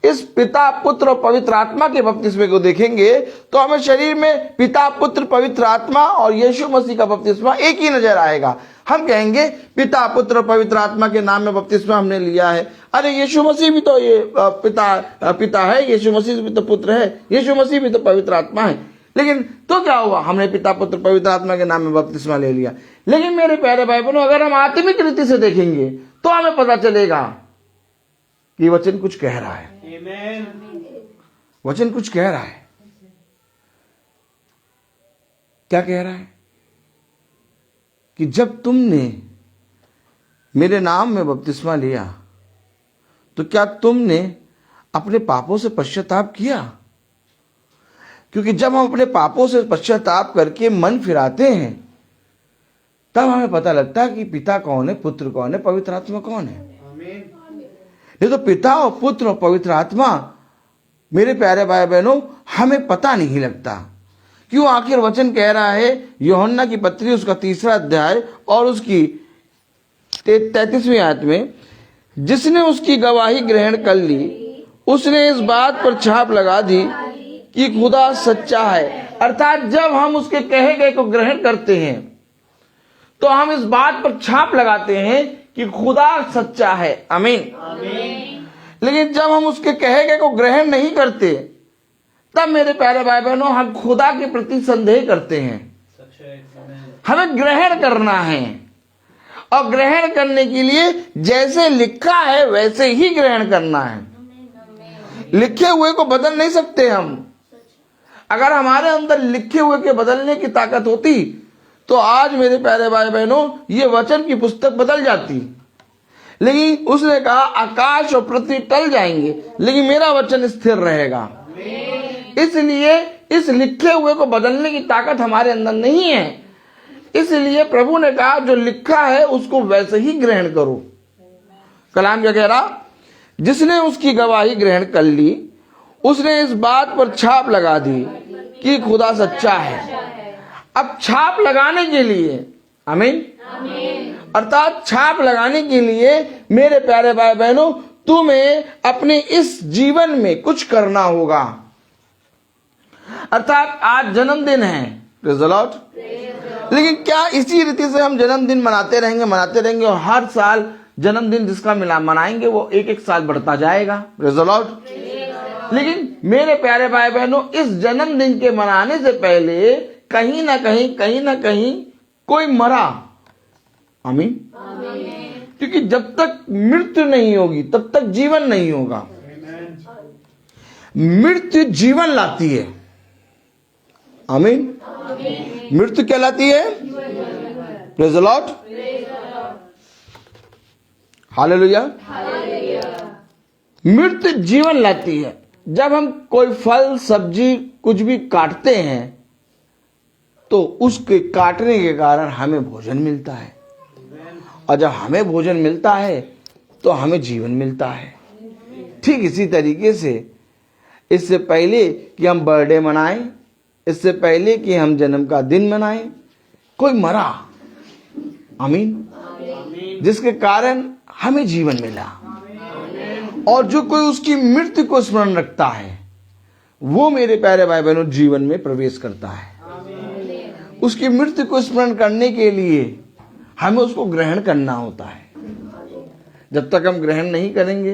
इस पिता, पुत्र और पवित्र आत्मा के बपतिस्मे को देखेंगे तो हमें शरीर में पिता, पुत्र, पवित्र आत्मा और यीशु मसीह का बपतिस्मा एक ही नजर आएगा। हम कहेंगे पिता, पुत्र और पवित्र आत्मा के नाम में बपतिस्मा हमने लिया है। अरे यीशु मसीह भी तो ये पिता है, यीशु मसीह भी तो पुत्र है, यीशु मसीह भी तो पवित्र आत्मा है। लेकिन तो क्या हुआ, हमने पिता, पुत्र, पवित्र आत्मा के नाम में बपतिस्मा ले लिया। लेकिन मेरे प्यारे भाई बहनों, अगर हम आत्मिक रीति से देखेंगे तो हमें पता चलेगा कि वचन कुछ कह रहा है। वचन कुछ कह रहा है। क्या कह रहा है? कि जब तुमने मेरे नाम में बपतिस्मा लिया तो क्या तुमने अपने पापों से पश्चाताप किया? क्योंकि जब हम अपने पापों से पश्चाताप करके मन फिराते हैं तब हमें पता लगता है कि पिता कौन है, पुत्र कौन है, पवित्र आत्मा कौन है। ये तो पिता और पुत्र और पवित्र आत्मा मेरे प्यारे भाई बहनों हमें पता नहीं लगता क्यों आखिर वचन कह रहा है यूहन्ना की पत्री उसका 3 अध्याय और उसकी 33वीं आयत में, जिसने उसकी गवाही ग्रहण कर ली उसने इस बात पर छाप लगा दी कि खुदा सच्चा है। अर्थात जब हम उसके कहे गए को ग्रहण करते हैं तो हम इस बात पर छाप लगाते हैं कि खुदा सच्चा है। आमीन। लेकिन जब हम उसके कहे गए को ग्रहण नहीं करते तब मेरे प्यारे भाई बहनों हम खुदा के प्रति संदेह करते हैं। हमें ग्रहण करना है और ग्रहण करने के लिए जैसे लिखा है वैसे ही ग्रहण करना है। लिखे हुए को बदल नहीं सकते हम। अगर हमारे अंदर लिखे हुए के बदलने की ताकत होती तो आज मेरे प्यारे भाई बहनों ये वचन की पुस्तक बदल जाती। लेकिन उसने कहा आकाश और पृथ्वी टल जाएंगे लेकिन मेरा वचन स्थिर रहेगा। इसलिए इस लिखे हुए को बदलने की ताकत हमारे अंदर नहीं है। इसलिए प्रभु ने कहा जो लिखा है उसको वैसे ही ग्रहण करो। कलाम क्या कह रहा? जिसने उसकी गवाही ग्रहण कर ली उसने इस बात पर छाप लगा दी कि खुदा सच्चा है। अब छाप लगाने के लिए, आमीन, अर्थात छाप लगाने के लिए मेरे प्यारे भाई बहनों तुम्हें अपने इस जीवन में कुछ करना होगा। अर्थात आज जन्मदिन है, प्रेज़ द लॉर्ड। लेकिन क्या इसी रीति से हम जन्मदिन मनाते रहेंगे और हर साल जन्मदिन जिसका मिला मनाएंगे वो एक साल बढ़ता जाएगा? Praise the Lord. लेकिन मेरे प्यारे भाई बहनों इस जन्मदिन के मनाने से पहले कहीं ना कहीं कोई मरा। आमीन। क्योंकि जब तक मृत्यु नहीं होगी तब तक जीवन नहीं होगा। मृत्यु जीवन लाती है। आमीन। मृत्यु क्या लाती है? Praise the Lord. हालेलुया। मृत्यु जीवन लाती है। जब हम कोई फल सब्जी कुछ भी काटते हैं तो उसके काटने के कारण हमें भोजन मिलता है और जब हमें भोजन मिलता है तो हमें जीवन मिलता है। ठीक इसी तरीके से इससे पहले कि हम बर्थडे मनाएं, इससे पहले कि हम जन्म का दिन मनाएं, कोई मरा। आमीन। जिसके कारण हमें जीवन मिला। और जो कोई उसकी मृत्यु को स्मरण रखता है वो मेरे प्यारे भाई बहनों जीवन में प्रवेश करता है। उसकी मृत्यु को स्मरण करने के लिए हमें उसको ग्रहण करना होता है। जब तक हम ग्रहण नहीं करेंगे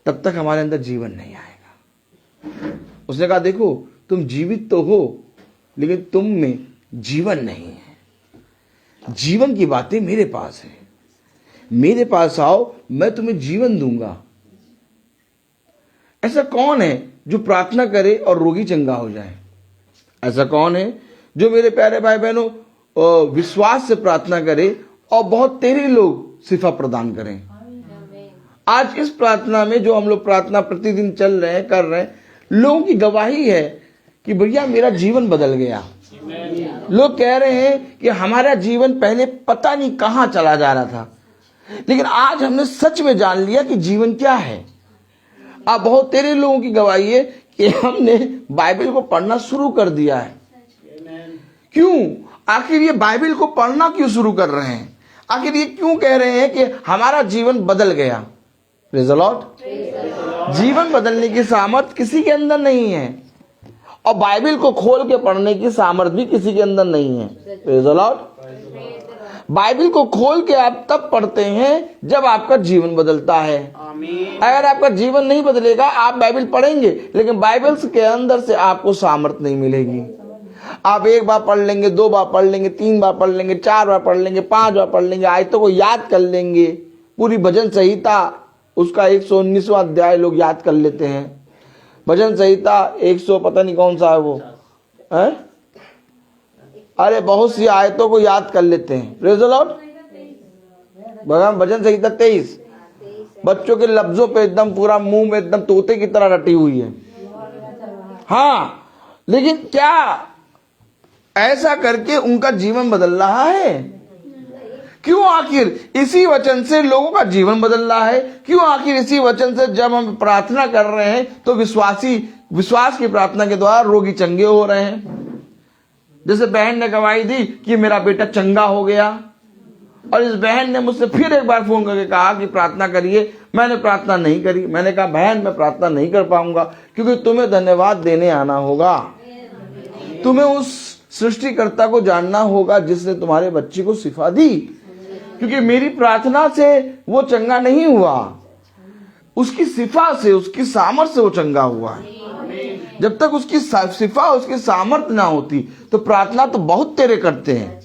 तब तक हमारे अंदर जीवन नहीं आएगा। उसने कहा देखो तुम जीवित तो हो लेकिन तुम में जीवन नहीं है। जीवन की बातें मेरे पास है। मेरे पास आओ, मैं तुम्हें जीवन दूंगा। ऐसा कौन है जो प्रार्थना करे और रोगी चंगा हो जाए? ऐसा कौन है जो मेरे प्यारे भाई बहनों विश्वास से प्रार्थना करे और बहुत तेरे लोग शिफा प्रदान करें? आज इस प्रार्थना में जो हम लोग प्रार्थना प्रतिदिन चल रहे हैं, कर रहे हैं, लोगों की गवाही है कि भैया मेरा जीवन बदल गया। लोग कह रहे हैं कि हमारा जीवन पहले पता नहीं कहां चला जा रहा था, लेकिन आज हमने सच में जान लिया कि जीवन क्या है। अब बहुत तेरे लोगों की गवाही है कि हमने बाइबल को पढ़ना शुरू कर दिया है। क्यों? आखिर ये बाइबल को पढ़ना क्यों शुरू कर रहे हैं? आखिर ये क्यों कह रहे हैं कि हमारा जीवन बदल गया? Praise the Lord. जीवन बदलने की सामर्थ किसी के अंदर नहीं है और बाइबल को खोल के पढ़ने की सामर्थ भी किसी के अंदर नहीं है। Praise the Lord. बाइबल को खोल के आप तब पढ़ते हैं जब आपका जीवन बदलता है। अगर आपका जीवन नहीं बदलेगा आप बाइबल पढ़ेंगे लेकिन बाइबल के अंदर से आपको सामर्थ नहीं मिलेगी। आप एक बार पढ़ लेंगे, 2 बार पढ़ लेंगे, 3 बार पढ़ लेंगे, 4 बार पढ़ लेंगे, 5 बार पढ़ लेंगे, आयतों को याद कर लेंगे। पूरी भजन संहिता उसका 119वां अध्याय लोग याद कर लेते हैं। भजन संहिता 100 पता नहीं कौन सा है वो है? अरे बहुत सी आयतों को याद कर लेते हैं। Praise the Lord. भजन संहिता 23 बच्चों के लफ्जों पे एकदम पूरा मुंह में एकदम तोते की तरह रटी हुई है। हाँ, लेकिन क्या ऐसा करके उनका जीवन बदल रहा है? क्यों आखिर इसी वचन से लोगों का जीवन बदल रहा है? क्यों आखिर इसी वचन से जब हम प्रार्थना कर रहे हैं तो विश्वास की प्रार्थना के द्वारा रोगी चंगे हो रहे हैं? जैसे बहन ने गवाही दी कि मेरा बेटा चंगा हो गया, और इस बहन ने मुझसे फिर एक बार फोन करके कहा कि प्रार्थना करिए। मैंने प्रार्थना नहीं करी। मैंने कहा बहन मैं प्रार्थना नहीं कर पाऊंगा, क्योंकि तुम्हें धन्यवाद देने आना होगा। तुम्हें उस सृष्टिकर्ता को जानना होगा जिसने तुम्हारे बच्चे को शिफा दी, क्योंकि मेरी प्रार्थना से वो चंगा नहीं हुआ, उसकी शिफा से, उसकी सामर्थ्य से वो चंगा हुआ है। जब तक उसकी शिफा, उसकी सामर्थ्य ना होती तो प्रार्थना तो बहुत तेरे करते हैं,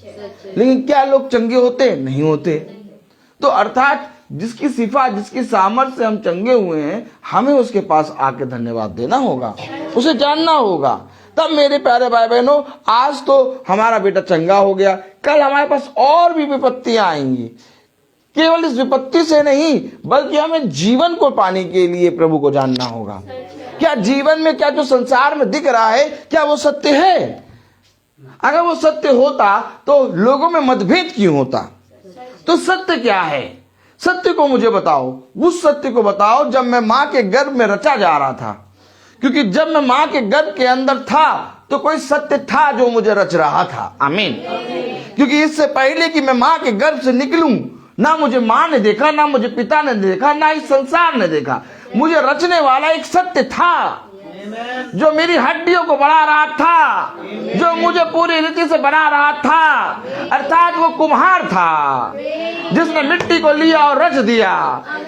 लेकिन क्या लोग चंगे होते? नहीं होते। तो अर्थात जिसकी शिफा, जिसकी सामर्थ्य से हम चंगे हुए हैं, हमें उसके पास आके धन्यवाद देना होगा, उसे जानना होगा। तब मेरे प्यारे भाई बहनों, आज तो हमारा बेटा चंगा हो गया, कल हमारे पास और भी विपत्तियां आएंगी। केवल इस विपत्ति से नहीं, बल्कि हमें जीवन को पाने के लिए प्रभु को जानना होगा। क्या जीवन में, क्या जो संसार में दिख रहा है, क्या वो सत्य है? अगर वो सत्य होता तो लोगों में मतभेद क्यों होता? तो सत्य क्या है? सत्य को मुझे बताओ। उस सत्य को बताओ जब मैं मां के गर्भ में रचा जा रहा था, क्योंकि जब मैं मां के गर्भ के अंदर था तो कोई सत्य था जो मुझे रच रहा था। आमीन। क्योंकि इससे पहले कि मैं मां के गर्भ से निकलूं, ना मुझे मां ने देखा, ना मुझे पिता ने देखा, ना इस संसार ने देखा। मुझे रचने वाला एक सत्य था जो मेरी हड्डियों को बढ़ा रहा था, जो मुझे पूरी रीति से बना रहा था। अर्थात वो कुम्हार था जिसने मिट्टी को लिया और रच दिया,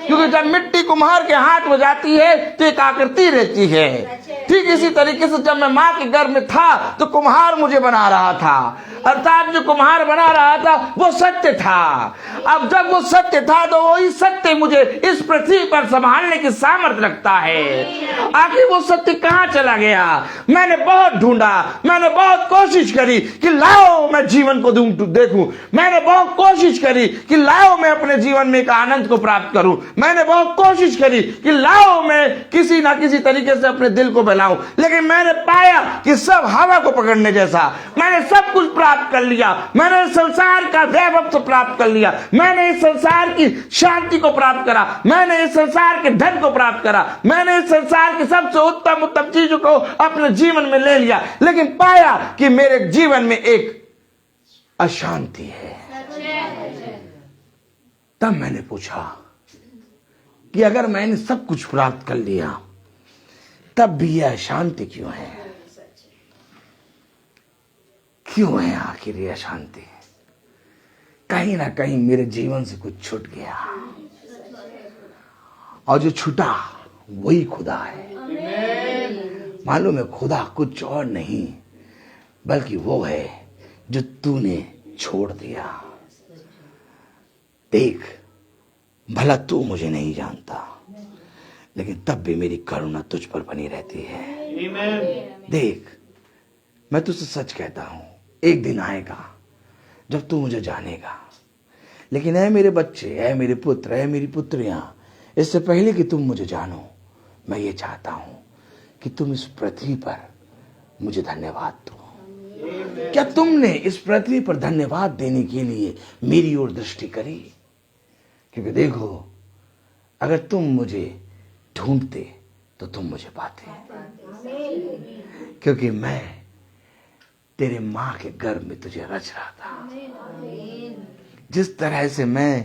क्योंकि जब मिट्टी कुम्हार के हाथ में जाती है तो एक आकृति रहती है। ठीक इसी तरीके से जब मैं मां के गर्भ में था तो कुम्हार मुझे बना रहा था, अर्थात जो कुम्हार बना रहा था वो सत्य था। अब जब वो सत्य था तो वही सत्य मुझे इस पृथ्वी पर संभालने की सामर्थ्य रखता है। आखिर वो सत्य कहाँ चला गया? मैंने बहुत ढूंढा, मैंने बहुत कोशिश करी कि लाओ मैं जीवन को देखूं। मैंने बहुत कोशिश करी कि लाओ मैं अपने जीवन में एक आनंद को प्राप्त करूं। मैंने बहुत कोशिश करी कि लाओ मैं किसी ना किसी तरीके से अपने दिल को बहलाऊं, लेकिन मैंने पाया कि सब हवा को पकड़ने जैसा। मैंने सब कुछ प्राप्त कर लिया, मैंने संसार का वैभव प्राप्त कर लिया, मैंने इस संसार की शांति को प्राप्त करा, मैंने इस संसार के धन को प्राप्त करा, मैंने इस संसार की सबसे उत्तम उत्तम चीजों को अपने जीवन में ले लिया, लेकिन पाया कि मेरे जीवन में एक अशांति है। तब मैंने पूछा कि अगर मैंने सब कुछ प्राप्त कर लिया तब भी यह अशांति क्यों है? क्यों है आखिर ये अशांति? कहीं ना कहीं मेरे जीवन से कुछ छूट गया, और जो छूटा वही खुदा है। मालूम है, खुदा कुछ और नहीं बल्कि वो है जो तूने छोड़ दिया। देख, भला तू मुझे नहीं जानता, लेकिन तब भी मेरी करुणा तुझ पर बनी रहती है। देख, मैं तुझसे सच कहता हूं, एक दिन आएगा जब तू मुझे जानेगा। लेकिन ऐ मेरे बच्चे, ऐ मेरे पुत्र, ऐ मेरी पुत्रियां, इससे पहले कि तुम मुझे जानो, मैं ये चाहता हूं कि तुम इस पृथ्वी पर मुझे धन्यवाद दो। क्या तुमने इस पृथ्वी पर धन्यवाद देने के लिए मेरी ओर दृष्टि करी? क्योंकि देखो, अगर तुम मुझे ढूंढते तो तुम मुझे पाते, क्योंकि मैं तेरे मां के गर्भ में तुझे रच रहा था। जिस तरह से मैं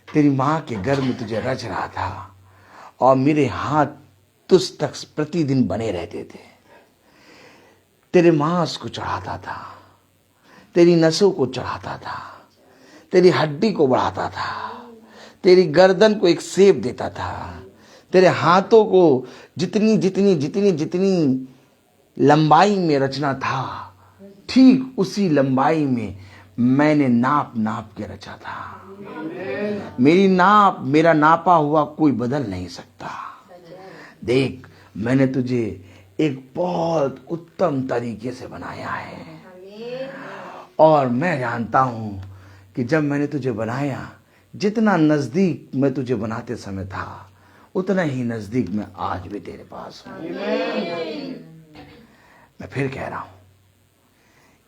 तेरी मां के गर्भ में तुझे रच रहा था और मेरे हाथ तुझ तक प्रतिदिन बने रहते थे, तेरे मांस को चढ़ाता था, तेरी नसों को चढ़ाता था, तेरी हड्डी को बढ़ाता था, तेरी गर्दन को एक सेप देता था, तेरे हाथों को जितनी जितनी जितनी जितनी लंबाई में रचना था, ठीक उसी लंबाई में मैंने नाप नाप के रचा था। मेरी नाप, मेरा नापा हुआ कोई बदल नहीं सकता। देख, मैंने तुझे एक बहुत उत्तम तरीके से बनाया है, और मैं जानता हूं कि जब मैंने तुझे बनाया, जितना नजदीक मैं तुझे बनाते समय था, उतना ही नजदीक मैं आज भी तेरे पास हूं। मैं फिर कह रहा हूं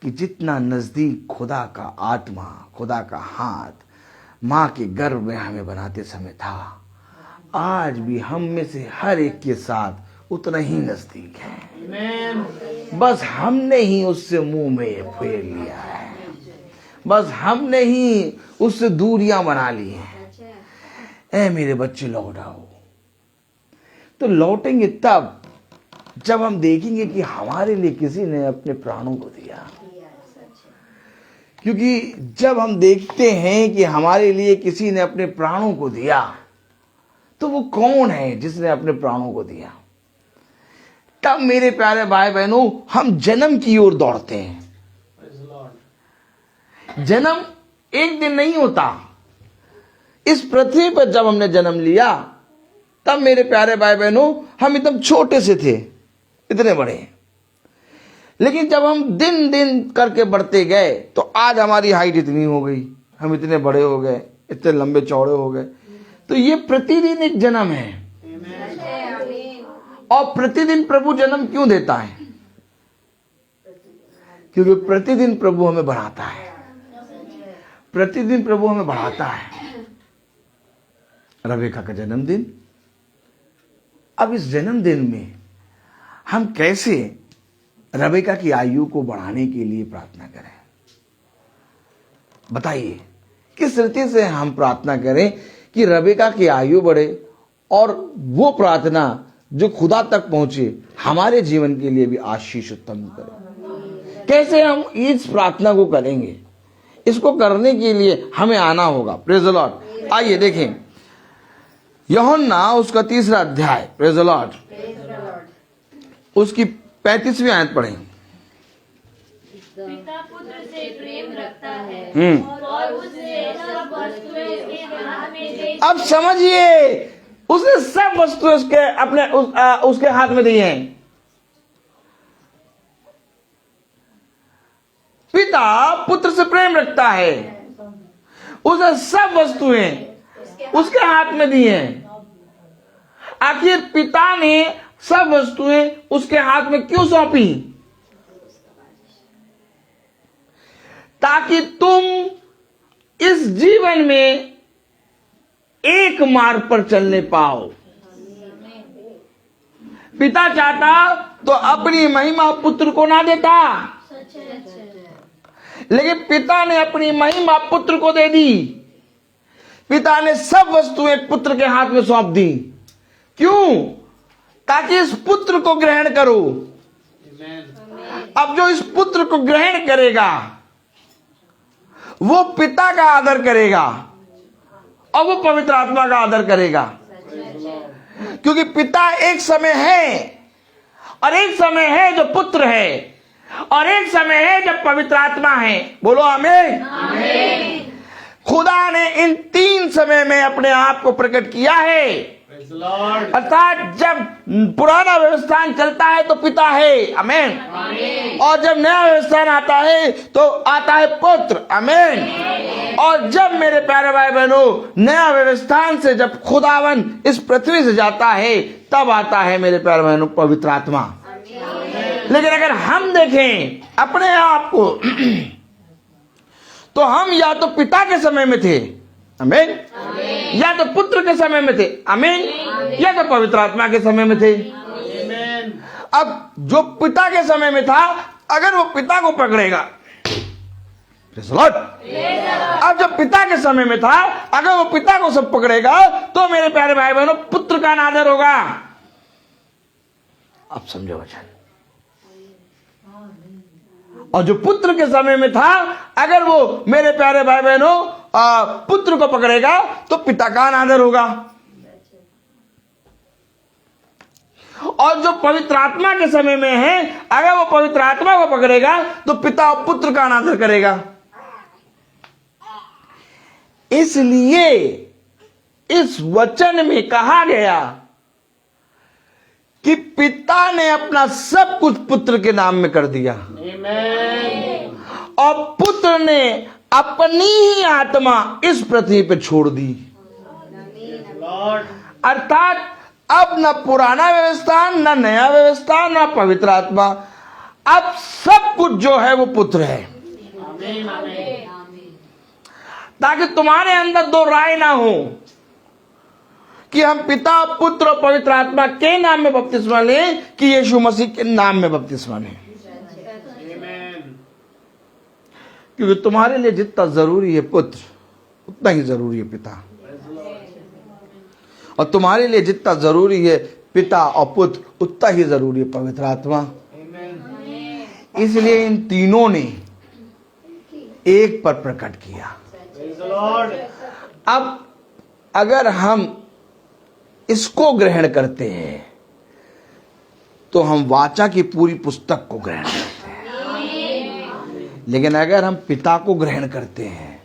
कि जितना नजदीक खुदा का आत्मा, खुदा का हाथ मां के गर्भ में हमें बनाते समय था, आज भी हम में से हर एक के साथ उतना ही नजदीक है। बस हमने ही उससे मुंह में फेर लिया है, बस हमने ही उससे दूरियां बना ली हैं। ऐ मेरे बच्चे लौट आओ। तो लौटेंगे तब जब हम देखेंगे कि हमारे लिए किसी ने अपने प्राणों को दिया। क्योंकि जब हम देखते हैं कि हमारे लिए किसी ने अपने प्राणों को दिया, तो वो कौन है जिसने अपने प्राणों को दिया, तब मेरे प्यारे भाई बहनों हम जन्म की ओर दौड़ते हैं। जन्म एक दिन नहीं होता। इस पृथ्वी पर जब हमने जन्म लिया, तब मेरे प्यारे भाई बहनों हम एकदम छोटे से थे, इतने बड़े। लेकिन जब हम दिन दिन करके बढ़ते गए, तो आज हमारी हाइट इतनी हो गई, हम इतने बड़े हो गए, इतने लंबे चौड़े हो गए। तो ये प्रतिदिन एक जन्म है। और प्रतिदिन प्रभु जन्म क्यों देता है? क्योंकि प्रतिदिन प्रभु हमें बढ़ाता है, प्रतिदिन प्रभु हमें बढ़ाता है। रेबेका का जन्मदिन। अब इस जन्मदिन में हम कैसे रेबेका की आयु को बढ़ाने के लिए प्रार्थना करें? बताइए, किस रीति से हम प्रार्थना करें कि रेबेका की आयु बढ़े और वो प्रार्थना जो खुदा तक पहुंचे हमारे जीवन के लिए भी आशीष उत्पन्न करे? कैसे हम इस प्रार्थना को करेंगे? इसको करने के लिए हमें आना होगा। Praise the Lord. आइए देखें यूहन्ना उसका 3रा अध्याय, प्रेज द लॉर्ड, उसकी 35वीं आयत पढ़ें। पिता पुत्र से प्रेम रखता है और उसने सब वस्तुएं उसके हाथ में दे। अब समझिए, उसने सब वस्तुएं उसके अपने उसके हाथ में दी हैं। पिता पुत्र से प्रेम रखता है, उसने सब वस्तुएं उसके हाथ में दी हैं। आखिर पिता ने सब वस्तुएं उसके हाथ में क्यों सौंपी? ताकि तुम इस जीवन में एक मार्ग पर चलने पाओ। पिता चाहता तो अपनी महिमा पुत्र को ना देता, लेकिन पिता ने अपनी महिमा पुत्र को दे दी। पिता ने सब वस्तुएं पुत्र के हाथ में सौंप दी। क्यों? ताकि इस पुत्र को ग्रहण करो। अब जो इस पुत्र को ग्रहण करेगा वो पिता का आदर करेगा और वो पवित्र आत्मा का आदर करेगा। क्योंकि पिता एक समय है और एक समय है जो पुत्र है और एक समय है जब पवित्र आत्मा है। बोलो आमीन। खुदा ने इन 3 समय में अपने आप को प्रकट किया है। अर्थात जब पुराना व्यवस्थान चलता है तो पिता है, आमीन। और जब नया व्यवस्थान आता है तो आता है पुत्र, आमीन। और जब मेरे प्यारे भाई बहनों नया व्यवस्थान से जब खुदावन इस पृथ्वी से जाता है, तब आता है मेरे प्यारे बहनों पवित्र आत्मा। लेकिन अगर हम देखें अपने आप को तो हम या तो पिता के समय में थे, आमीन, या तो पुत्र के समय में थे, आमीन, या तो पवित्र आत्मा के समय में थे। अब जो पिता के समय में था, अगर वो पिता को पकड़ेगा, अब जब पिता के समय में था, अगर वो पिता को सब पकड़ेगा, तो मेरे प्यारे भाई बहनों पुत्र का अनादर होगा। अब समझो वचन। और जो पुत्र के समय में था, अगर वो मेरे प्यारे भाई बहनों पुत्र को पकड़ेगा तो पिता का अनादर होगा। और जो पवित्र आत्मा के समय में है, अगर वो पवित्र आत्मा को पकड़ेगा तो पिता और पुत्र का अनादर करेगा। इसलिए इस वचन में कहा गया कि पिता ने अपना सब कुछ पुत्र के नाम में कर दिया और पुत्र ने अपनी ही आत्मा इस पृथ्वी पे छोड़ दी। अर्थात अब न पुराना व्यवस्थान, न नया व्यवस्थान, न पवित्र आत्मा, अब सब कुछ जो है वो पुत्र है। ताकि तुम्हारे अंदर 2 राय ना हो कि हम पिता, पुत्र और पवित्र आत्मा के नाम में बपतिस्मा लें कि यीशु मसीह के नाम में बपतिस्मा लें? क्योंकि तुम्हारे लिए जितना जरूरी है पुत्र, उतना ही जरूरी है पिता, और तुम्हारे लिए जितना जरूरी है पिता और पुत्र, उतना ही जरूरी है पवित्र आत्मा। इसलिए इन तीनों ने एक पर प्रकट किया। अब अगर हम इसको ग्रहण करते हैं तो हम वाचा की पूरी पुस्तक को ग्रहण करते हैं। लेकिन अगर हम पिता को ग्रहण करते हैं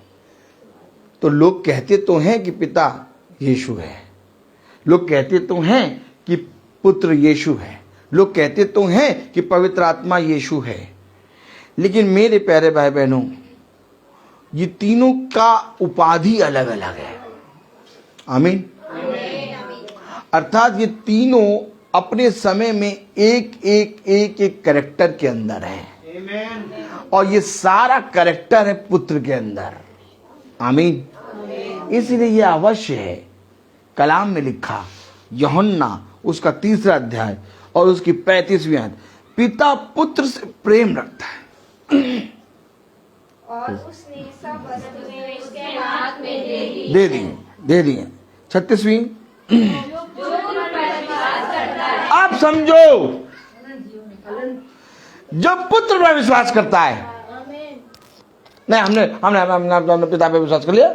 तो लोग कहते तो हैं कि पिता यीशु है, लोग कहते तो हैं कि पुत्र यीशु है, लोग कहते तो हैं कि पवित्र आत्मा यीशु है, लेकिन मेरे प्यारे भाई बहनों, ये तीनों का उपाधि अलग अलग है। आमीन। अर्थात ये तीनों अपने समय में एक कैरेक्टर के अंदर है, और ये सारा कैरेक्टर है पुत्र के अंदर। आमीन। इसलिए ये अवश्य है, कलाम में लिखा यूहन्ना उसका 3 अध्याय और उसकी 35वीं आयत, पिता पुत्र से प्रेम रखता है और उसने सब वस्तुएं उसके हाथ में दे दिए। 36वीं, आप समझो, जब पुत्र पर विश्वास करता है, नहीं हमने पिता पे विश्वास कर लिया,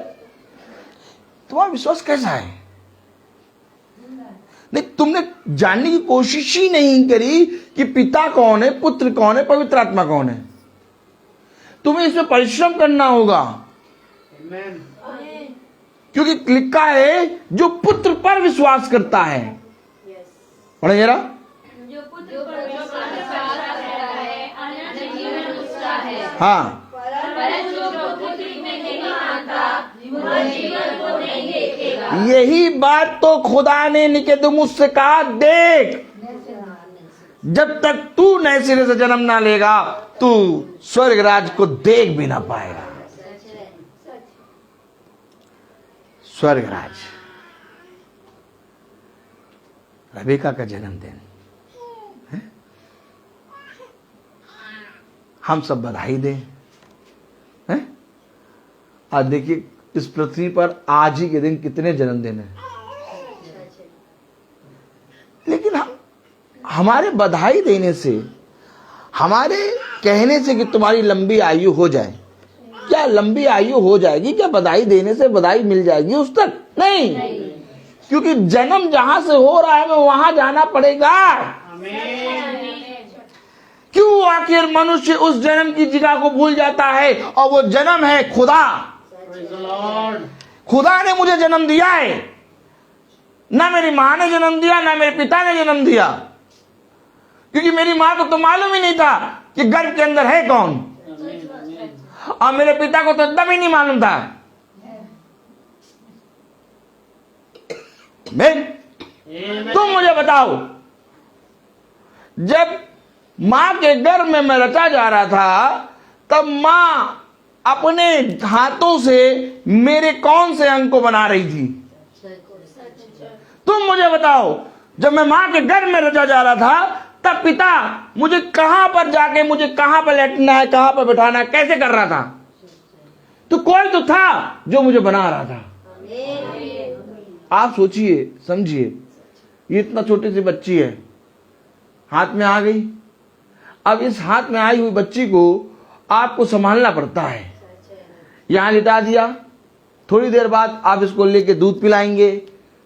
तुम्हारा विश्वास कैसा है? नहीं, तुमने जानने की कोशिश ही नहीं करी कि पिता कौन है, पुत्र कौन है, पवित्र आत्मा कौन है। तुम्हें इसमें परिश्रम करना होगा, क्योंकि लिखा है जो पुत्र पर विश्वास करता है। पढ़े जरा, जो पुत्र पर विश्वास करता है अनंत जीवन उसका है, हाँ, परंतु जो पुत्र में नहीं मानता वह जीवन को नहीं देखेगा। यही बात तो खुदा ने निकोदेमुस से कहा, देख, जब तक तू नए सिरे से जन्म ना लेगा तू स्वर्ग राज को देख भी ना पाएगा। स्वर्ग राज, रबीका का जन्मदिन है? हम सब बधाई दें, हैं? आज देखिए इस पृथ्वी पर आज ही के दिन कितने जन्मदिन हैं, लेकिन हमारे बधाई देने से, हमारे कहने से कि तुम्हारी लंबी आयु हो जाए, क्या लंबी आयु हो जाएगी? क्या बधाई देने से बधाई मिल जाएगी उस तक? नहीं, क्योंकि जन्म जहां से हो रहा है वहां जाना पड़ेगा। क्यों आखिर मनुष्य उस जन्म की जगह को भूल जाता है? और वो जन्म है खुदा। खुदा ने मुझे जन्म दिया है, ना मेरी मां ने जन्म दिया, ना मेरे पिता ने जन्म दिया, क्योंकि मेरी मां को तो मालूम ही नहीं था कि गर्भ के अंदर है कौन, और मेरे पिता को तो एकदम ही नहीं मालूम था। तुम मुझे बताओ, जब मां के गर्भ में मैं रचा जा रहा था, तब मां अपने हाथों से मेरे कौन से अंग को बना रही थी? तुम मुझे बताओ, जब मैं मां के गर्भ में रचा जा रहा था, तब पिता मुझे कहां पर जाके, मुझे कहां पर लेटना है, कहां पर बैठाना है, कैसे कर रहा था? तो कोई तो था जो मुझे बना रहा था। आप सोचिए, समझिए, ये इतना छोटी सी बच्ची है, हाथ में आ गई। अब इस हाथ में आई हुई बच्ची को आपको संभालना पड़ता है। यहां लिटा दिया, थोड़ी देर बाद आप इसको लेके दूध पिलाएंगे,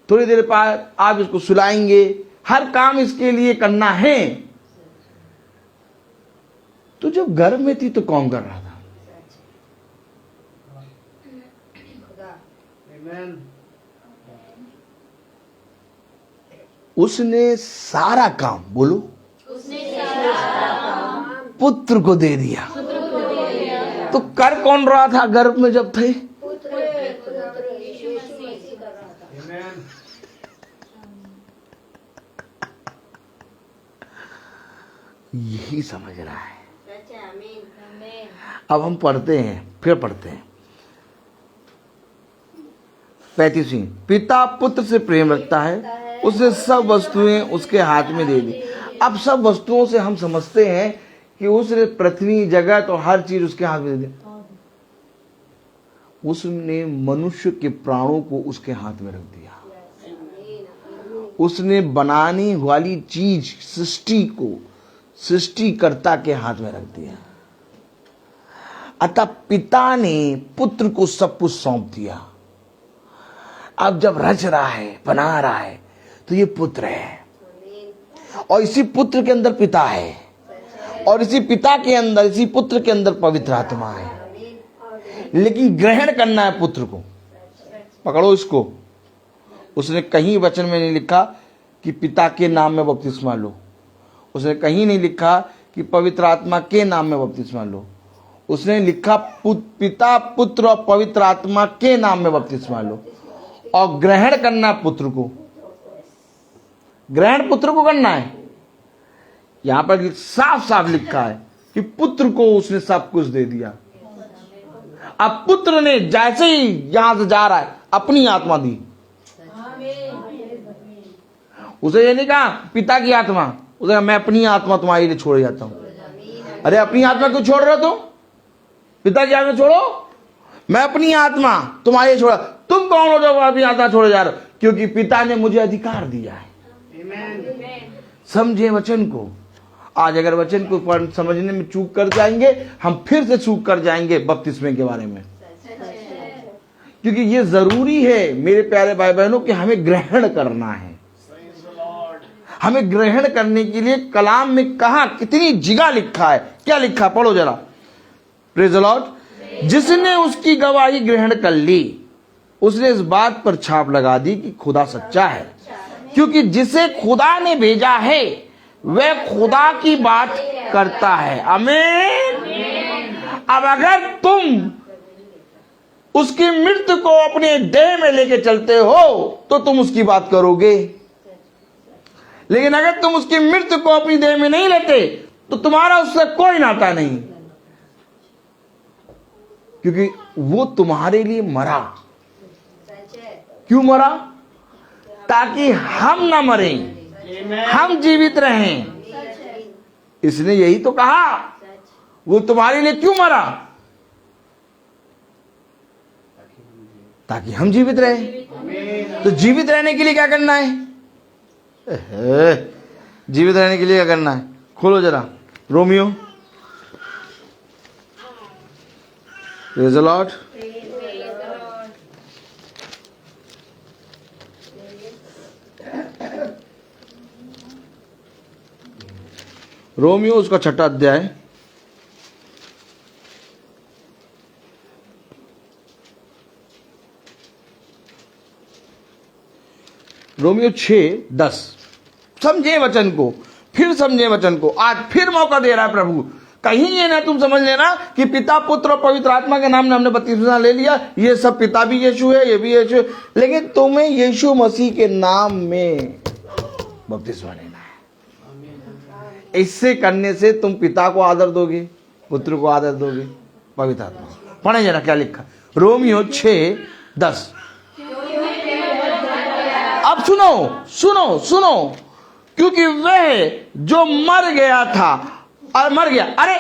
थोड़ी देर बाद आप इसको सुलाएंगे, हर काम इसके लिए करना है। तो जब गर्भ में थी तो कौन कर रहा था? उसने सारा काम, बोलो, पुत्र को दे दिया। तो कर कौन रहा था गर्भ में जब थे? यही समझ रहा है। अब हम पढ़ते हैं, फिर पढ़ते हैं। 35वीं, पिता पुत्र से प्रेम रखता है, उसने सब वस्तुएं उसके हाथ में दे दी। अब सब वस्तुओं से हम समझते हैं कि उसने पृथ्वी जगत और हर चीज उसके हाथ में दे दी। उसने मनुष्य के प्राणों को उसके हाथ में रख दिया। उसने बनाने वाली चीज सृष्टि को सृष्टिकर्ता के हाथ में रख दिया। अतः पिता ने पुत्र को सब कुछ सौंप दिया। अब जब रच रहा है, बना रहा है, तो ये पुत्र है और इसी पुत्र के अंदर पिता है और इसी पिता के अंदर, इसी पुत्र के अंदर पवित्र आत्मा है। लेकिन ग्रहण करना है पुत्र को। पकड़ो इसको। उसने कहीं वचन में नहीं लिखा कि पिता के नाम में बपतिस्मा लो। उसने कहीं नहीं लिखा कि पवित्र आत्मा के नाम में बपतिस्मा लो। उसने लिखा पिता पुत्र और पवित्र आत्मा के नाम में बपतिस्मा लो और ग्रहण करना पुत्र को। ग्रहण पुत्र को करना है। यहां पर साफ साफ लिखा है कि पुत्र को उसने सब कुछ दे दिया। अब पुत्र ने जैसे ही यहां से जा रहा है अपनी आत्मा दी। उसे ये नहीं कहा पिता की आत्मा, उसे कहा मैं अपनी आत्मा तुम्हारे लिए छोड़ जाता हूं। अरे अपनी आत्मा क्यों छोड़ रहे हो तुम? पिता की आत्मा छोड़ो, मैं अपनी आत्मा तुम्हारे लिए छोड़ा। तुम कौन हो जो अपनी आत्मा छोड़े जा रहे हो? क्योंकि पिता ने मुझे अधिकार दिया है। समझे वचन को। आज अगर वचन को समझने में चूक कर जाएंगे, हम फिर से चूक कर जाएंगे बपतिस्मे के बारे में। क्योंकि ये जरूरी है मेरे प्यारे भाई बहनों कि हमें ग्रहण करना है। हमें ग्रहण करने के लिए कलाम में कहा कितनी जगह लिखा है। क्या लिखा? पढ़ो जरा। Praise the Lord. जिसने उसकी गवाही ग्रहण कर ली, उसने इस बात पर छाप लगा दी कि खुदा सच्चा है, क्योंकि जिसे खुदा ने भेजा है वह खुदा की बात करता है। आमीन। अब अगर तुम उसकी मृत्यु को अपने देह में लेके चलते हो तो तुम उसकी बात करोगे, लेकिन अगर तुम उसकी मृत्यु को अपनी देह में नहीं लेते तो तुम्हारा उससे कोई नाता नहीं, क्योंकि वो तुम्हारे लिए मरा। क्यों मरा? ताकि हम ना मरें, हम जीवित रहें। इसने यही तो कहा, वो तुम्हारे लिए क्यों मरा? ताकि हम जीवित रहें। तो जीवित रहने के लिए क्या करना है? जीवित रहने के लिए क्या करना है? खोलो जरा Romeo. Praise the Lord. Romeo उसका 6वां अध्याय। रोमियो 6:10। समझे वचन को, फिर समझे वचन को। आज फिर मौका दे रहा है प्रभु। कहीं ये ना तुम समझ लेना कि पिता पुत्र और पवित्र आत्मा के नाम में हमने बपतिस्मा ले लिया, ये सब पिता भी यीशु है, ये भी यीशु है, लेकिन तुम्हें यीशु मसीह के नाम में बपतिस्मा लेना है। इससे करने से तुम पिता को आदर दोगे, पुत्र को आदर दोगे, पवित्र आत्मा। पढ़े जरा क्या लिखा, रोमियो 6:10। अब सुनो सुनो सुनो, क्योंकि वह जो मर गया था और मर गया। अरे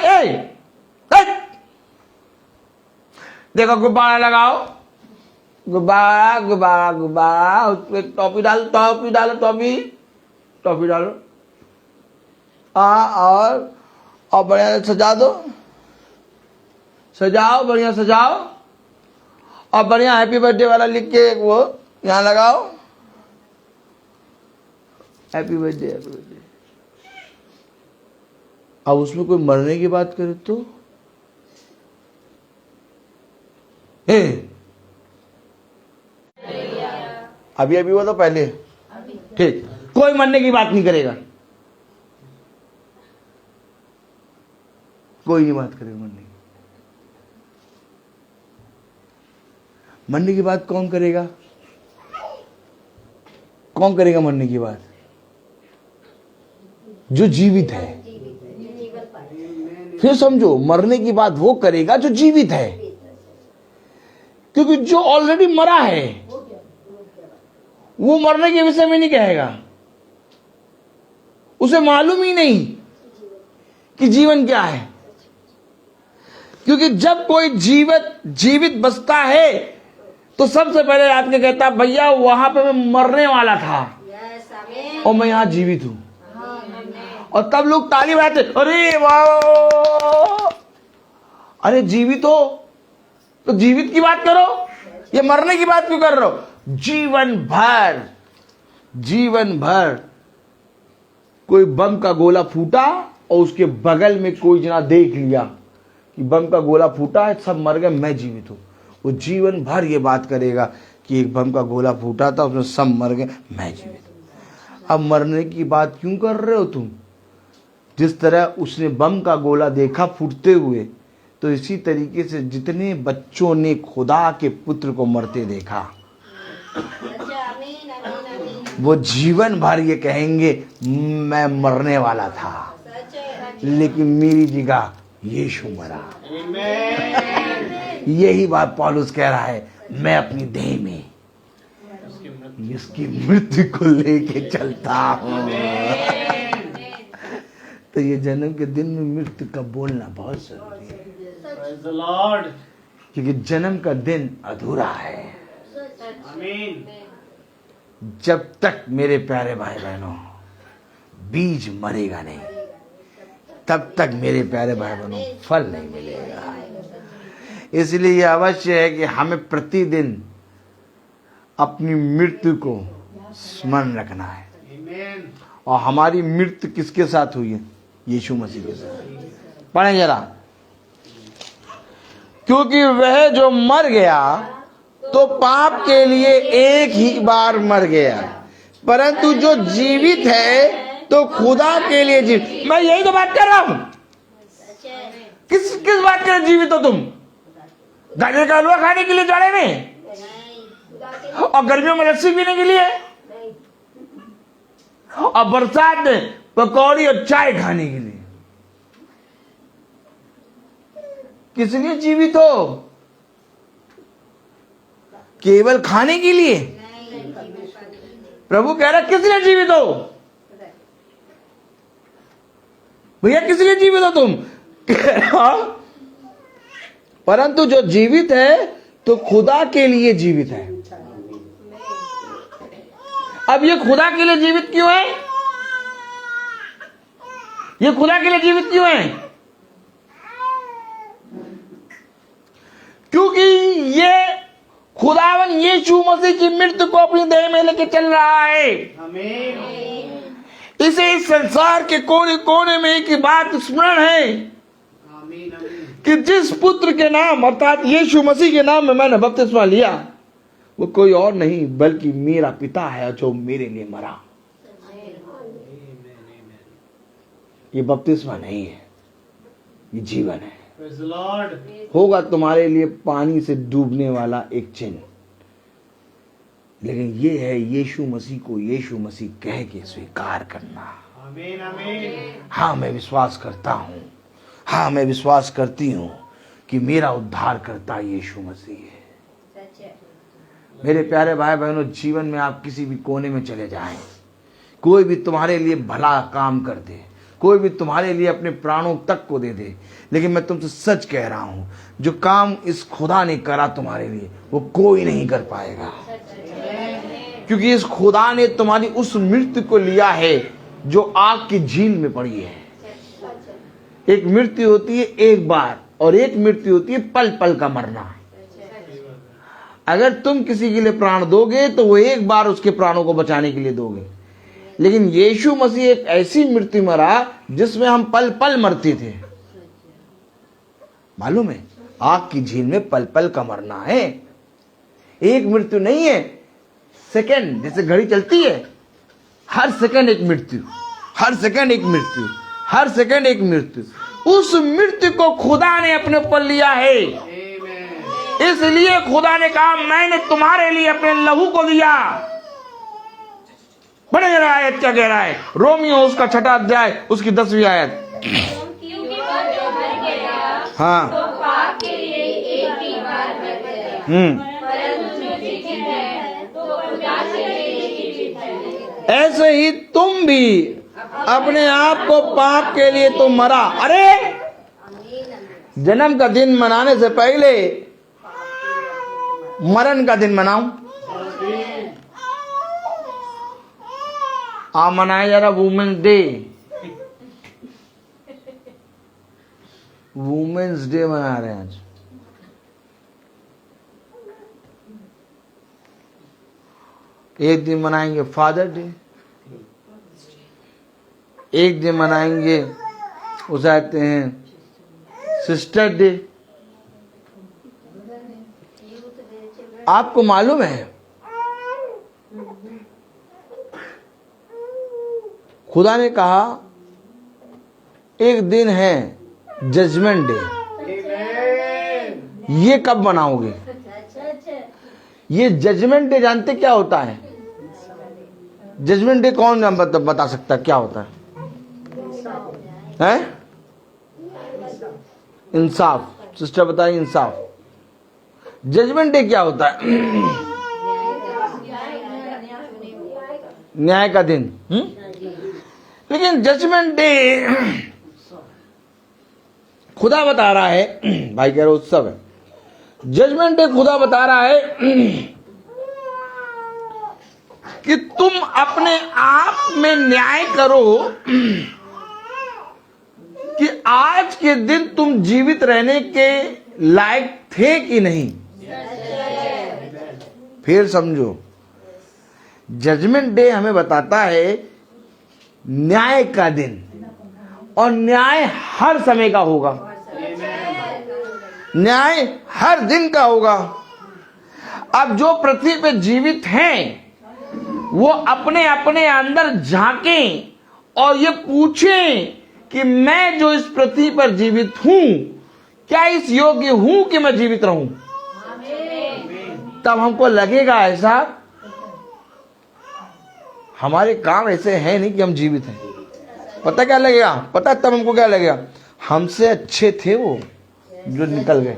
देखो गुब्बारा लगाओ, गुब्बारा गुब्बारा गुब्बारा, उस पर टॉपी डालो, टॉपी डालो, टॉपी टॉपी डालो। और बढ़िया सजा दो, सजाओ, बढ़िया सजाओ, और बढ़िया हैप्पी बर्थडे वाला लिख के वो यहाँ लगाओ, हैप्पी बर्थडे हैप्पी बर्थडे। अब उसमें कोई मरने की बात करे तो अभी अभी वो तो पहले ठीक, कोई मरने की बात नहीं करेगा, कोई नहीं बात करेगा मरने की। मरने की बात कौन करेगा? कौन करेगा मरने की बात? जो जीवित है। फिर समझो, मरने की बात वो करेगा जो जीवित है, क्योंकि जो ऑलरेडी मरा है वो मरने के विषय में नहीं कहेगा, उसे मालूम ही नहीं कि जीवन क्या है। क्योंकि जब कोई जीवित बचता है तो सबसे पहले आपके कहता भैया वहां पे मैं मरने वाला था और मैं यहां जीवित हूं, और तब लोग ताली बजाते, अरे वाह, अरे जीवित हो तो जीवित की बात करो, ये मरने की बात क्यों कर रहे हो? जीवन भर कोई बम का गोला फूटा और उसके बगल में कोई जना देख लिया कि बम का गोला फूटा है, सब मर गए, मैं जीवित हूं, वो जीवन भर ये बात करेगा कि एक बम का गोला फूटा था, उसमें सब मर गए, मैं जीवित हूं। अब मरने की बात क्यों कर रहे हो तुम? जिस तरह उसने बम का गोला देखा फूटते हुए, तो इसी तरीके से जितने बच्चों ने खुदा के पुत्र को मरते देखा, वो जीवन भर ये कहेंगे मैं मरने वाला था, लेकिन मेरी जगह यीशु मरा। यही बात पौलुस कह रहा है, मैं अपनी देह में इसकी मृत्यु को लेके चलता हूं। तो ये जन्म के दिन में मृत्यु का बोलना बहुत जरूरी है, क्योंकि जन्म का दिन अधूरा है। जब तक मेरे प्यारे भाई बहनों बीज मरेगा नहीं, तब तक मेरे प्यारे भाई बहनों फल नहीं मिलेगा। इसलिए यह अवश्य है कि हमें प्रतिदिन अपनी मृत्यु को स्मरण रखना है। और हमारी मृत्यु किसके साथ हुई है? यीशु मसीह के साथ। पढ़ें जरा, क्योंकि वह जो मर गया तो पाप के लिए एक ही बार मर गया, परंतु जो जीवित है तो खुदा के लिए जीवित। मैं यही तो बात कर रहा हूं। किस बात के लिए जीवित हो तुम? गाजर का हलवा खाने के लिए जाड़े में, और गर्मियों में लस्सी पीने के लिए, और बरसात में पकौड़ी और चाय खाने के लिए। किस लिए जीवित हो? केवल खाने के लिए? प्रभु कह रहा किस लिए जीवित हो भैया? किस लिए जीवित हो तुम? परंतु जो जीवित है तो खुदा के लिए जीवित है। अब ये खुदा के लिए जीवित क्यों है? ये खुदा के लिए जीवित क्यों है? क्योंकि ये खुदावन यीशु मसीह की मृत्यु को अपनी देह में लेके चल रहा है। इसे इस संसार के कोने कोने में एक बात स्मरण है कि जिस पुत्र के नाम अर्थात यीशु मसीह के नाम में मैंने बपतिस्मा लिया, वो कोई और नहीं बल्कि मेरा पिता है जो मेरे लिए मरा। ये बपतिस्मा नहीं है, ये जीवन है। होगा तुम्हारे लिए पानी से डूबने वाला एक चिन्ह, लेकिन ये है यीशु मसीह को यीशु मसीह कह के स्वीकार करना। आमीन आमीन। हाँ मैं विश्वास करता हूँ, हाँ मैं विश्वास करती हूँ कि मेरा उद्धार करता यीशु मसीह है। मेरे प्यारे भाई बहनों, जीवन में आप किसी भी कोने में चले जाएं, कोई भी तुम्हारे लिए भला काम कर दे, कोई भी तुम्हारे लिए अपने प्राणों तक को दे दे, लेकिन मैं तुमसे सच कह रहा हूं, जो काम इस खुदा ने करा तुम्हारे लिए वो कोई नहीं कर पाएगा। क्योंकि इस खुदा ने तुम्हारी उस मृत्यु को लिया है जो आग की झील में पड़ी है। एक मृत्यु होती है एक बार, और एक मृत्यु होती है पल पल का मरना। अगर तुम किसी के लिए प्राण दोगे तो वो एक बार उसके प्राणों को बचाने के लिए दोगे, लेकिन यीशु मसीह एक ऐसी मृत्यु मरा जिसमें हम पल पल मरते थे। मालूम है, आग की झील में पल पल का मरना है। एक मृत्यु नहीं है, सेकंड, जैसे घड़ी चलती है, हर सेकंड एक मृत्यु, हर सेकंड एक मृत्यु, हर सेकंड एक मृत्यु। उस मृत्यु को खुदा ने अपने ऊपर लिया है। इसलिए खुदा ने कहा मैंने तुम्हारे लिए अपने लहू को दिया। बड़े जरा आयत क्या कह रहा है? रोमियो उसका 6वां अध्याय उसकी 10वीं आयत। हाँ, तो पाप के लिए एक ही बार मर गया, परंतु जो जीवित है तो खुदा के लिए ऐसे ही तुम भी अपने आप को पाप के लिए तो मरा। अरे जन्म का दिन मनाने से पहले मरण का दिन मनाओ। आप मनाया जा रहा वुमेन्स डे, वुमेन्स डे मना रहे हैं आज। एक दिन मनाएंगे फादर डे, एक दिन मनाएंगे उसे कहते हैं सिस्टर डे। आपको मालूम है खुदा ने कहा एक दिन है जजमेंट डे। ये कब मनाओगे? ये जजमेंट डे जानते क्या होता है? जजमेंट डे कौन बता सकता है क्या होता है? हैं? इंसाफ। सिस्टर बताइए इंसाफ। जजमेंट डे क्या होता है? न्याय का दिन। लेकिन जजमेंट डे खुदा बता रहा है, भाई कह रहे उत्सव है। जजमेंट डे खुदा बता रहा है कि तुम अपने आप में न्याय करो कि आज के दिन तुम जीवित रहने के लायक थे कि नहीं। फिर समझो, जजमेंट डे हमें बताता है न्याय का दिन, और न्याय हर समय का होगा, न्याय हर दिन का होगा। अब जो पृथ्वी पे जीवित हैं वो अपने अपने अंदर झांकें और ये पूछें कि मैं जो इस पृथ्वी पर जीवित हूं, क्या इस योग्य हूं कि मैं जीवित रहूं? तब हमको लगेगा ऐसा हमारे काम ऐसे हैं नहीं कि हम जीवित हैं। पता क्या लगेगा? पता तब हमको क्या लगेगा? हमसे अच्छे थे वो जो निकल गए,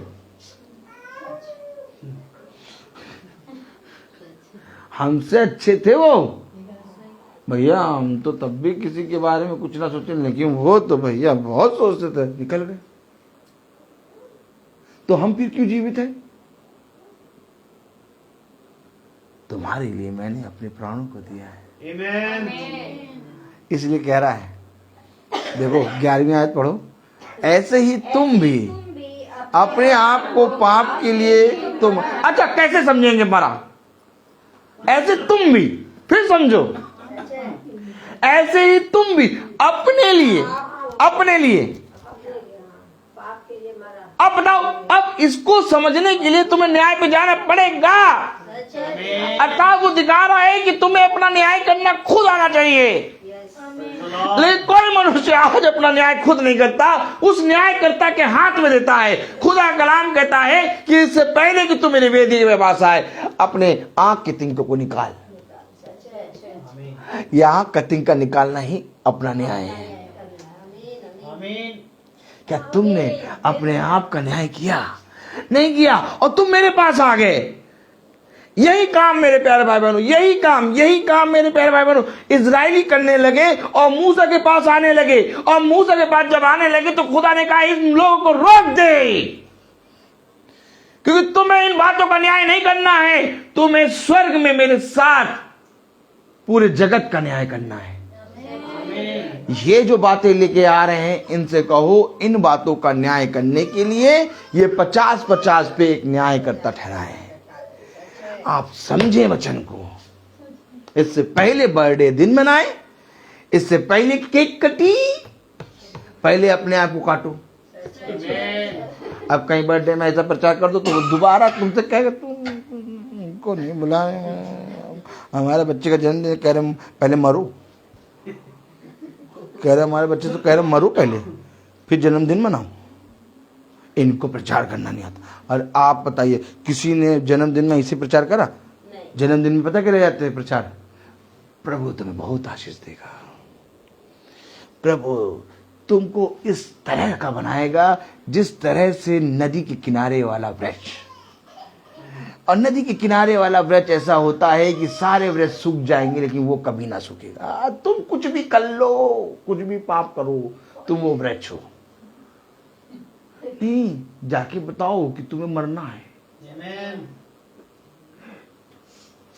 हमसे अच्छे थे वो। भैया हम तो तब भी किसी के बारे में कुछ ना सोचे, लेकिन वो तो भैया बहुत सोचते थे, निकल गए। तो हम फिर क्यों जीवित हैं? तुम्हारे लिए मैंने अपने प्राणों को दिया है। इसलिए कह रहा है, देखो 11वीं आयत पढ़ो। ऐसे ही तुम भी अपने आप को पाप के लिए तुम। अच्छा कैसे समझेंगे मरा? ऐसे तुम भी, फिर समझो, ऐसे ही तुम भी अपने लिए, अपने लिए। अब बताओ, अब इसको समझने के लिए तुम्हें न्याय पे जाना पड़ेगा। अर्थात वो दिखा रहा है कि तुम्हें अपना न्याय करना खुद आना चाहिए। लेकिन कोई मनुष्य आज अपना न्याय खुद नहीं करता, उस न्यायकर्ता के हाथ में देता है। खुदा कलाम कहता है कि इससे पहले कि तुम मेरी वेदी के पास आए, अपने आंख के तिनकों को निकाल। यहां का तिनका निकालना ही अपना न्याय है। क्या तुमने अपने आप का न्याय किया? नहीं किया, और तुम मेरे पास आ गए। यही काम मेरे प्यारे भाई बहनों, यही काम मेरे प्यारे भाई बहनों इजरायली करने लगे और मूसा के पास आने लगे। और मूसा के पास जब आने लगे तो खुदा ने कहा इन लोगों को रोक दे, क्योंकि तुम्हें इन बातों का न्याय नहीं करना है, तुम्हें स्वर्ग में मेरे साथ पूरे जगत का न्याय करना है। ये जो बातें लेके आ रहे हैं, इनसे कहो इन बातों का न्याय करने के लिए ये 50-50 पे एक न्यायकर्ता ठहराए हैं। आप समझे वचन को। इससे पहले बर्थडे दिन मनाए, इससे पहले केक कटी, पहले अपने आप को काटो। अब कहीं बर्थडे में ऐसा प्रचार कर दो तो वो दोबारा तुमसे कहेगा तुमको नहीं बुलाए, हमारे बच्चे का जन्मदिन, कह रहे पहले मरो, कह रहे हमारे बच्चे तो कह रहे मरो पहले फिर जन्मदिन मनाओ। इनको प्रचार करना नहीं आता। और आप बताइए, किसी ने जन्मदिन में इसे प्रचार करा? जन्मदिन में पता क्या ले जाते हैं प्रचार? प्रभु तुम्हें बहुत आशीष देगा, प्रभु तुमको इस तरह का बनाएगा जिस तरह से नदी के किनारे वाला वृक्ष। और नदी के किनारे वाला वृक्ष ऐसा होता है कि सारे वृक्ष सूख जाएंगे लेकिन वो कभी ना सूखेगा। तुम कुछ भी कर लो, कुछ भी पाप करो, तुम वो वृक्ष हो। नहीं, जाके बताओ कि तुम्हें मरना है।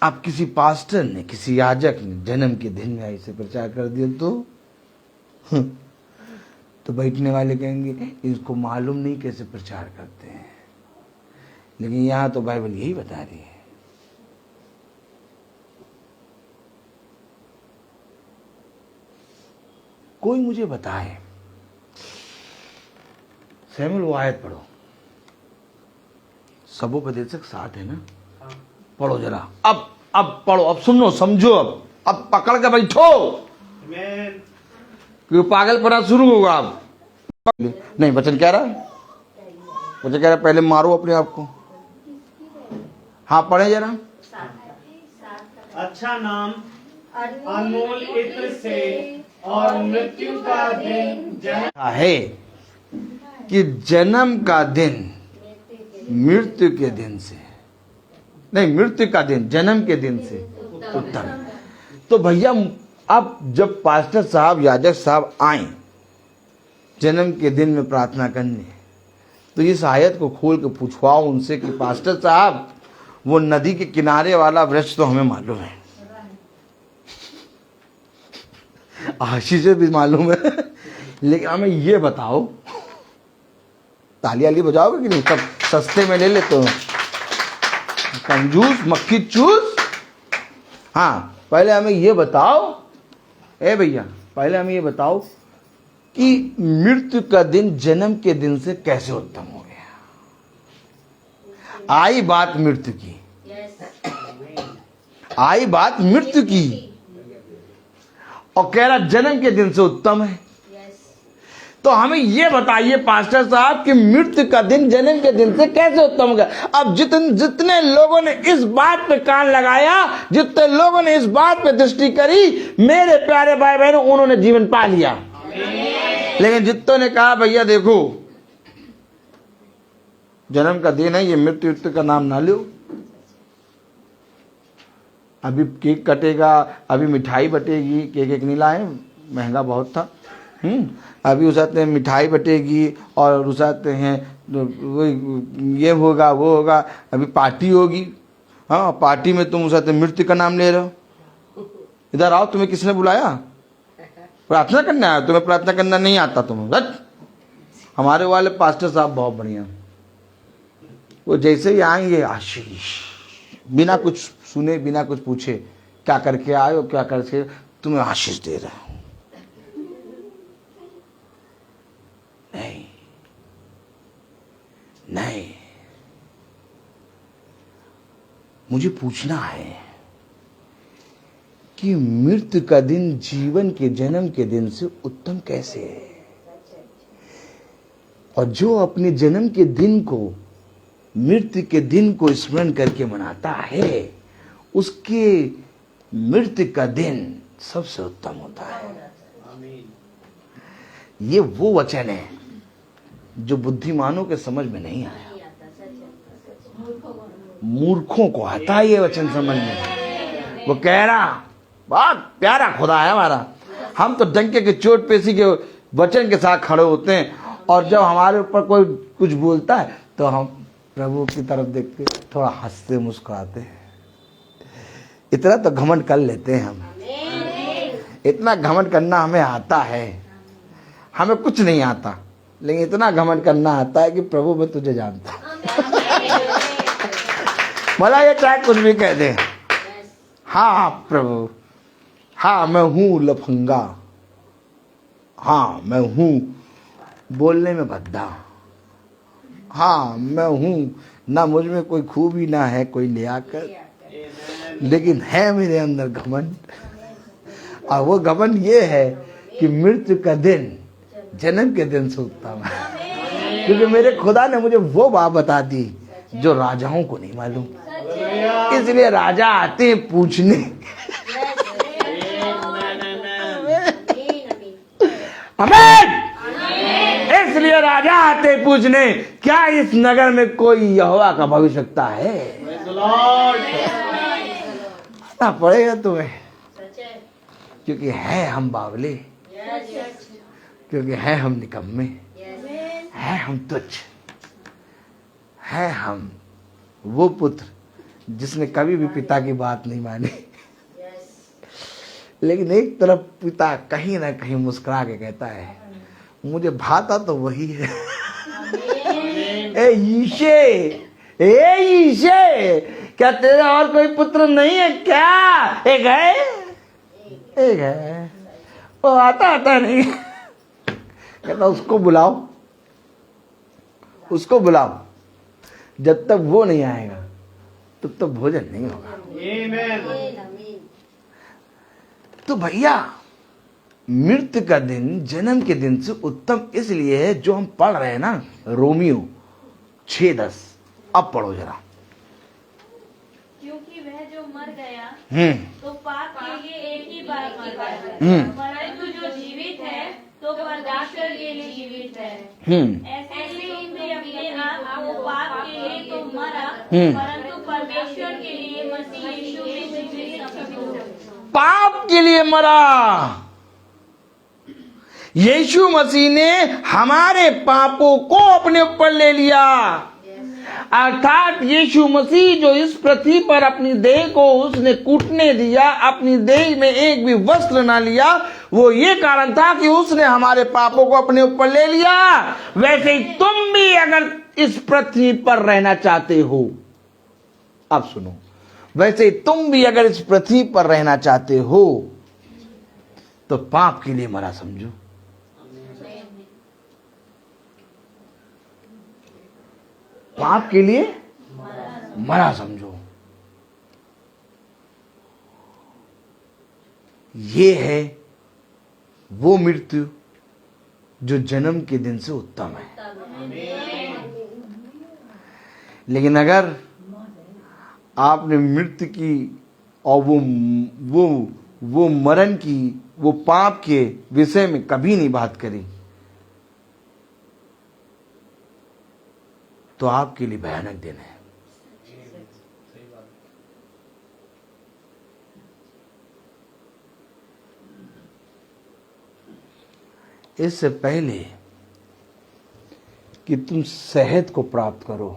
अब किसी पास्टर ने, किसी याजक ने जन्म के दिन में ऐसे प्रचार कर दिया तो बैठने वाले कहेंगे इसको मालूम नहीं कैसे प्रचार करते हैं। लेकिन यहां तो बाइबल यही बता रही है। कोई मुझे बताए, सैमुएल वो आयत पढ़ो, सबोपदेशक 7 है ना, पढ़ो जरा। अब पढ़ो, अब सुनो, समझो, अब पकड़ के बैठो, क्योंकि पागलपना शुरू होगा। अब नहीं, वचन कह रहा है, वचन कह रहा है पहले मारो अपने आप को। हाँ पढ़े जरा। अच्छा नाम अनमोल इत्र से और मृत्यु का दिन है कि जन्म का दिन मृत्यु के दिन से नहीं, मृत्यु का दिन जन्म के दिन से उत्तम है। तो भैया अब जब पास्टर साहब, याजक साहब आए जन्म के दिन में प्रार्थना करने, तो इस आयत को खोल के पूछवाओ उनसे कि पास्टर साहब वो नदी के किनारे वाला वृक्ष तो हमें मालूम है, आशीष भी मालूम है, लेकिन हमें ये बताओ, ताली वाली बजाओगे कि नहीं? सब सस्ते में ले ले तो कंजूस मक्खी चूस। हाँ पहले हमें ये बताओ, ए भैया पहले हमें ये बताओ कि मृत्यु का दिन जन्म के दिन से कैसे उत्तम हो गया। आई बात मृत्यु की, आई बात मृत्यु की, और कह रहा जन्म के दिन से उत्तम है। तो हमें ये बताइए पास्टर साहब कि मृत्यु का दिन जन्म के दिन से कैसे उत्तम होगा। अब जितने लोगों ने इस बात पे कान लगाया, जितने लोगों ने इस बात पे दृष्टि करी, मेरे प्यारे भाई बहनों, उन्होंने जीवन पा लिया। लेकिन जितनों ने कहा भैया देखो जन्म का दिन है, ये मृत्यु का नाम ना लो, अभी केक कटेगा, अभी मिठाई बटेगी, केक एक नहीं लाए, महंगा बहुत था। अभी उसाते हैं मिठाई बटेगी और उसाते हैं वो ये होगा वो होगा, अभी पार्टी होगी। हाँ पार्टी में तुम उसाते मृत्यु का नाम ले रहे हो। इधर आओ, तुम्हें किसने बुलाया? प्रार्थना करने आया, तुम्हें प्रार्थना करना नहीं आता तुम्हें। हमारे वाले पास्टर साहब बहुत बढ़िया, वो जैसे ही आएंगे आशीष, बिना कुछ सुने बिना कुछ पूछे, क्या करके आए हो, क्या करके तुम्हें आशीष दे रहे हो। नहीं नहीं, मुझे पूछना है कि मृत्यु का दिन जीवन के जन्म के दिन से उत्तम कैसे है। और जो अपने जन्म के दिन को मृत्यु के दिन को स्मरण करके मनाता है, उसके मृत्यु का दिन सबसे उत्तम होता है। ये वो वचन है जो बुद्धिमानों के समझ में नहीं आया, मूर्खों को आता है ये वचन समझ में। वो कह रहा बहुत प्यारा खुदा है हमारा, हम तो डंके के चोट पेशी के वचन के साथ खड़े होते हैं, और जब हमारे ऊपर कोई कुछ बोलता है तो हम प्रभु की तरफ देख के थोड़ा हंसते मुस्कुराते हैं। इतना तो घमंड कर लेते हैं हम, इतना घमंड करना हमें आता है। हमें कुछ नहीं आता, लेकिन इतना घमंड करना आता है कि प्रभु मैं तुझे जानता भला ये चाहे कुछ भी कह दे, हाँ प्रभु, हाँ मैं हूँ लफंगा, हाँ मैं हूँ बोलने में भद्दा, हाँ मैं हूँ ना मुझ में कोई खूबी ना है कोई लियाकत, लेकिन है मेरे अंदर घमंड। और वो घमंड ये है कि मृत्यु का दिन जन्म के दिन से उत्तम है, क्योंकि मेरे खुदा ने मुझे वो बात बता दी जो राजाओं को नहीं मालूम। इसलिए राजा आते हैं पूछने। आमीन। इसलिए राजा आते पूछने, क्या इस नगर में कोई यहोवा का भविष्यवक्ता है? आना पड़ेगा तुम्हें, क्योंकि है हम बावले, क्योंकि है हम निकम्मे, है हम तुच्छ, है हम वो पुत्र जिसने कभी भी पिता की बात नहीं मानी। लेकिन एक तरफ पिता कहीं ना कहीं मुस्कुरा के कहता है, मुझे भाता तो वही है। ए ईशे, क्या तेरा और कोई पुत्र नहीं है क्या? एक है, वो आता नहीं। कहता उसको बुलाओ, जब तक वो नहीं आएगा तब तक भोजन नहीं होगा। तो भैया, मृत्यु का दिन जन्म के दिन से उत्तम इसलिए है, जो हम पढ़ रहे हैं ना, रोमियो 6:10। अब पढ़ो जरा। क्योंकि वह जो मर गया तो पाप के लिए एक ही बार मरा, परंतु जो जीवित है तो परमेश्वर के लिए जीवित है। ऐसे ही तुम भी अपने आप को पाप के लिए तो मरा, परंतु परमेश्वर के लिए मसीह यीशु में जीवित समझो। पाप के लिए मरा, यीशु मसीह ने हमारे पापों को अपने ऊपर ले लिया। अर्थात यीशु मसीह जो इस पृथ्वी पर अपनी देह को उसने कूटने दिया, अपनी देह में एक भी वस्त्र ना लिया, वो ये कारण था कि उसने हमारे पापों को अपने ऊपर ले लिया। वैसे ही तुम भी अगर इस पृथ्वी पर रहना चाहते हो, अब सुनो, वैसे ही तुम भी अगर इस पृथ्वी पर रहना चाहते हो तो पाप के लिए मरा समझो। पाप के लिए मरा समझो। ये है वो मृत्यु जो जन्म के दिन से उत्तम है। लेकिन अगर आपने मृत्यु की और वो मरण की, वो पाप के विषय में कभी नहीं बात करी, तो आपके लिए भयानक दिन है। इससे पहले कि तुम सेहत को प्राप्त करो,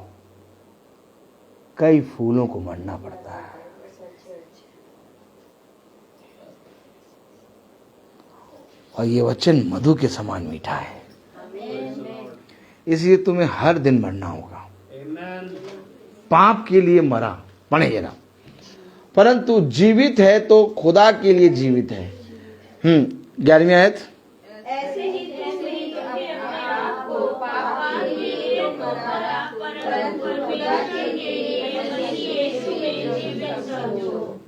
कई फूलों को मरना पड़ता है। और ये वचन मधु के समान मीठा है, इसलिए तुम्हें हर दिन मरना होगा। पाप के लिए मरा, पढ़े जरा, परंतु जीवित है तो खुदा के लिए जीवित है। 11वीं आयत। ऐसे ही तुमने अपने आप को पाप के लिए तो मरा, परंतु परमेश्वर के लिए मसीह यीशु में जीवित समझो।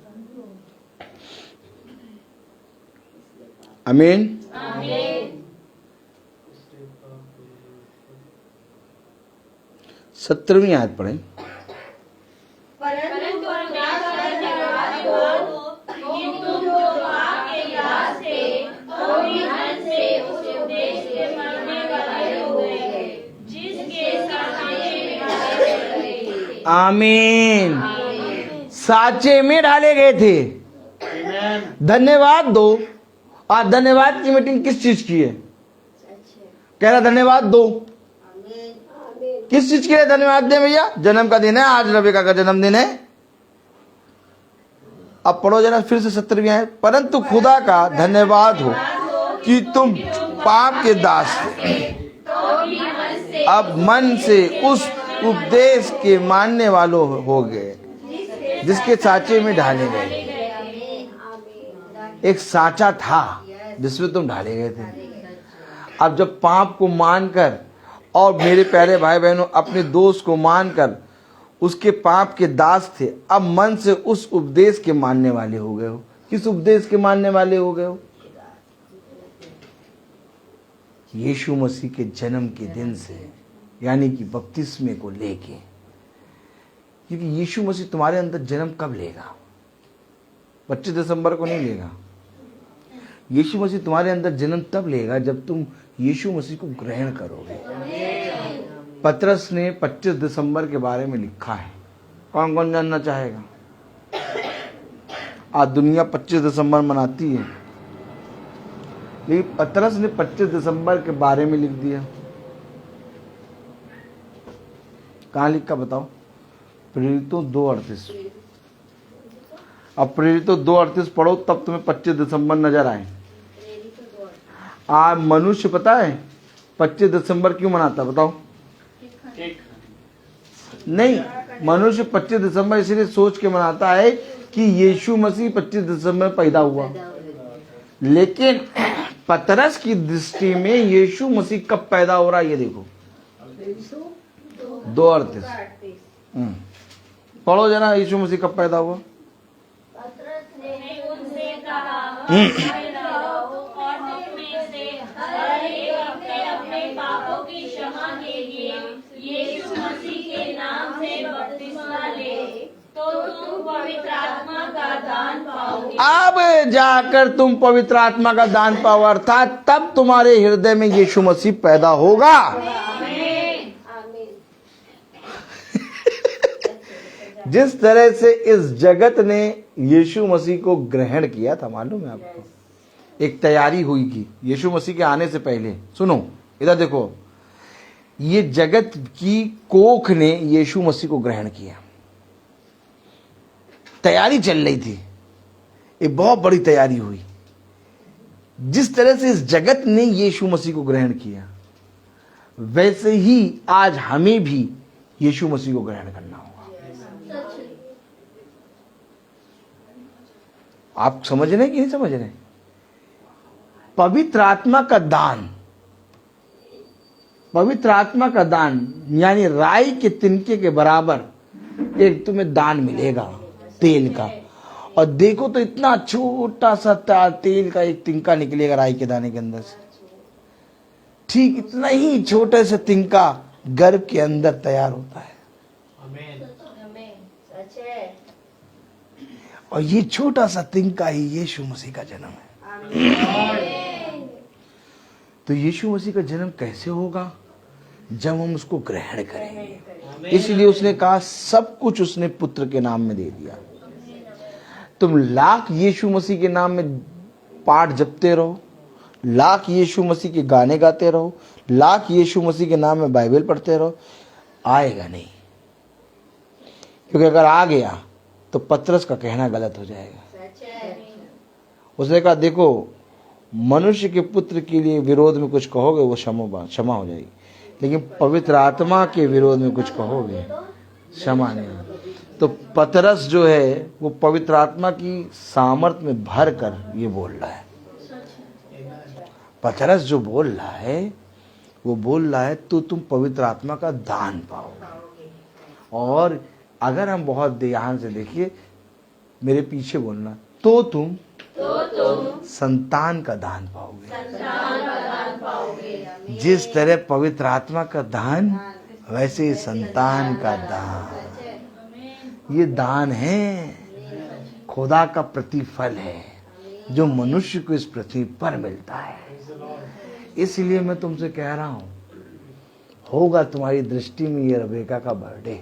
आमीन। 17वीं आयत पढ़ें। परंतु परमेश्वर ने वादा कि तुम जो पाप के दास थे, थोड़ी मन से उस उपदेश के मानने वाले हो गए, जिसके साचे में डाले गए थे। आमीन। साचे में डाले गए थे। धन्यवाद दो। आज धन्यवाद की मीटिंग किस चीज की है? कह रहा धन्यवाद दो। किस चीज के लिए धन्यवाद दें भैया? जन्म का दिन है, आज रबिका का जन्मदिन है। अब पढ़ो जरा फिर से 17वीं आयत। परंतु खुदा का धन्यवाद हो कि तुम पाप के दास थे, अब मन से उस उपदेश के मानने वालों हो गए, जिसके साचे में ढाले गए। एक साचा था जिसमें तुम ढाले गए थे। अब जब पाप को मानकर, और मेरे प्यारे भाई बहनों, अपने दोस्त को मानकर उसके पाप के दास थे, अब मन से उस उपदेश के मानने वाले हो गए हो। किस उपदेश के मानने वाले हो गए हो? यीशु मसीह के जन्म के दिन से, यानी कि बपतिस्मे को लेके। क्योंकि यीशु मसीह तुम्हारे अंदर जन्म कब लेगा? 25 दिसंबर को नहीं लेगा। यीशु मसीह तुम्हारे अंदर जन्म तब लेगा जब तुम यीशु मसीह को ग्रहण करोगे। पतरस ने 25 दिसंबर के बारे में लिखा है। कौन कौन जानना चाहेगा? आज दुनिया 25 दिसंबर मनाती है, लेकिन पतरस ने 25 दिसंबर के बारे में लिख दिया। कहाँ लिखा बताओ? प्रेरितों 2:38। अब प्रेरितों 2:38 पढ़ो तब तुम्हें 25 दिसंबर नजर आए। आज मनुष्य पता है 25 दिसंबर क्यों मनाता? बताओ। नहीं, मनुष्य 25 दिसंबर इसलिए सोच के मनाता है कि यीशु मसीह 25 दिसंबर पैदा हुआ, लेकिन पतरस की दृष्टि में यीशु मसीह कब पैदा हो रहा है ये देखो। 2:38 पढ़ो जरा, यीशु मसीह कब पैदा हुआ? अब जाकर तुम पवित्र आत्मा का दान पाओ, अर्थात तब तुम्हारे हृदय में यीशु मसीह पैदा होगा। जिस तरह से इस जगत ने यीशु मसीह को ग्रहण किया था, मालूम है आपको? एक तैयारी हुई की यीशु मसीह के आने से पहले। सुनो इधर देखो, ये जगत की कोख ने यीशु मसीह को ग्रहण किया। तैयारी चल रही थी, एक बहुत बड़ी तैयारी हुई। जिस तरह से इस जगत ने यीशु मसीह को ग्रहण किया, वैसे ही आज हमें भी यीशु मसीह को ग्रहण करना होगा। आप समझ रहे हैं कि नहीं समझ रहे? पवित्र आत्मा का दान, पवित्र आत्मा का दान यानी राई के तिनके के बराबर एक तुम्हें दान मिलेगा तेल का। और देखो तो इतना छोटा सा तेल का एक तिनका निकलेगा राई के दाने के अंदर से। ठीक इतना ही छोटे से तिनका गर्भ के अंदर तैयार होता है। और ये छोटा सा तिनका ही यीशु मसीह का जन्म है। तो यीशु मसीह का जन्म कैसे होगा? जब हम उसको ग्रहण करेंगे। इसलिए उसने कहा सब कुछ उसने पुत्र के नाम में दे दिया। तुम लाख यीशु मसीह के नाम में पाठ जपते रहो, लाख यीशु मसीह के गाने गाते रहो, लाख यीशु मसीह के नाम में बाइबल पढ़ते रहो, आएगा नहीं। क्योंकि अगर आ गया तो पतरस का कहना गलत हो जाएगा। उसने कहा देखो, मनुष्य के पुत्र के लिए विरोध में कुछ कहोगे वो क्षमा हो जाएगी, लेकिन पवित्र आत्मा के विरोध में कुछ कहोगे क्षमा नहीं। तो पतरस जो है वो पवित्र आत्मा की सामर्थ्य में भर कर ये बोल रहा है। पतरस जो बोल रहा है वो बोल रहा है तो तुम पवित्र आत्मा का दान पाओगे। और अगर हम बहुत ध्यान से देखिए, मेरे पीछे बोलना, तो तुम संतान का दान पाओगे। जिस तरह पवित्र आत्मा का दान, वैसे संतान का दान। ये दान है, खुदा का प्रतिफल है जो मनुष्य को इस पृथ्वी पर मिलता है। इसलिए मैं तुमसे कह रहा हूं, होगा तुम्हारी दृष्टि में ये रेबेका का बर्थडे,